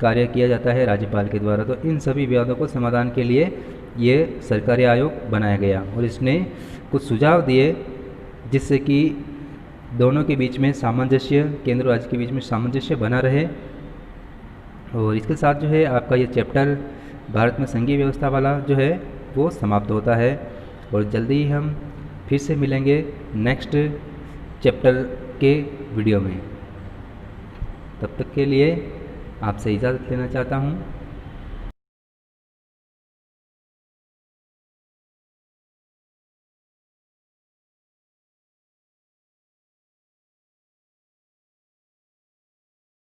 Speaker 1: कार्य किया जाता है राज्यपाल के द्वारा। तो इन सभी विवादों को समाधान के लिए ये सरकारी आयोग बनाया गया और इसने कुछ सुझाव दिए जिससे कि दोनों के बीच में सामंजस्य, केंद्र और राज्य के बीच में सामंजस्य बना रहे। और इसके साथ जो है आपका ये चैप्टर भारत में संघीय व्यवस्था वाला जो है वो समाप्त होता है। और जल्दी ही हम फिर से मिलेंगे नेक्स्ट चैप्टर के वीडियो में। तब तक के लिए आपसे इजाज़त लेना चाहता हूँ।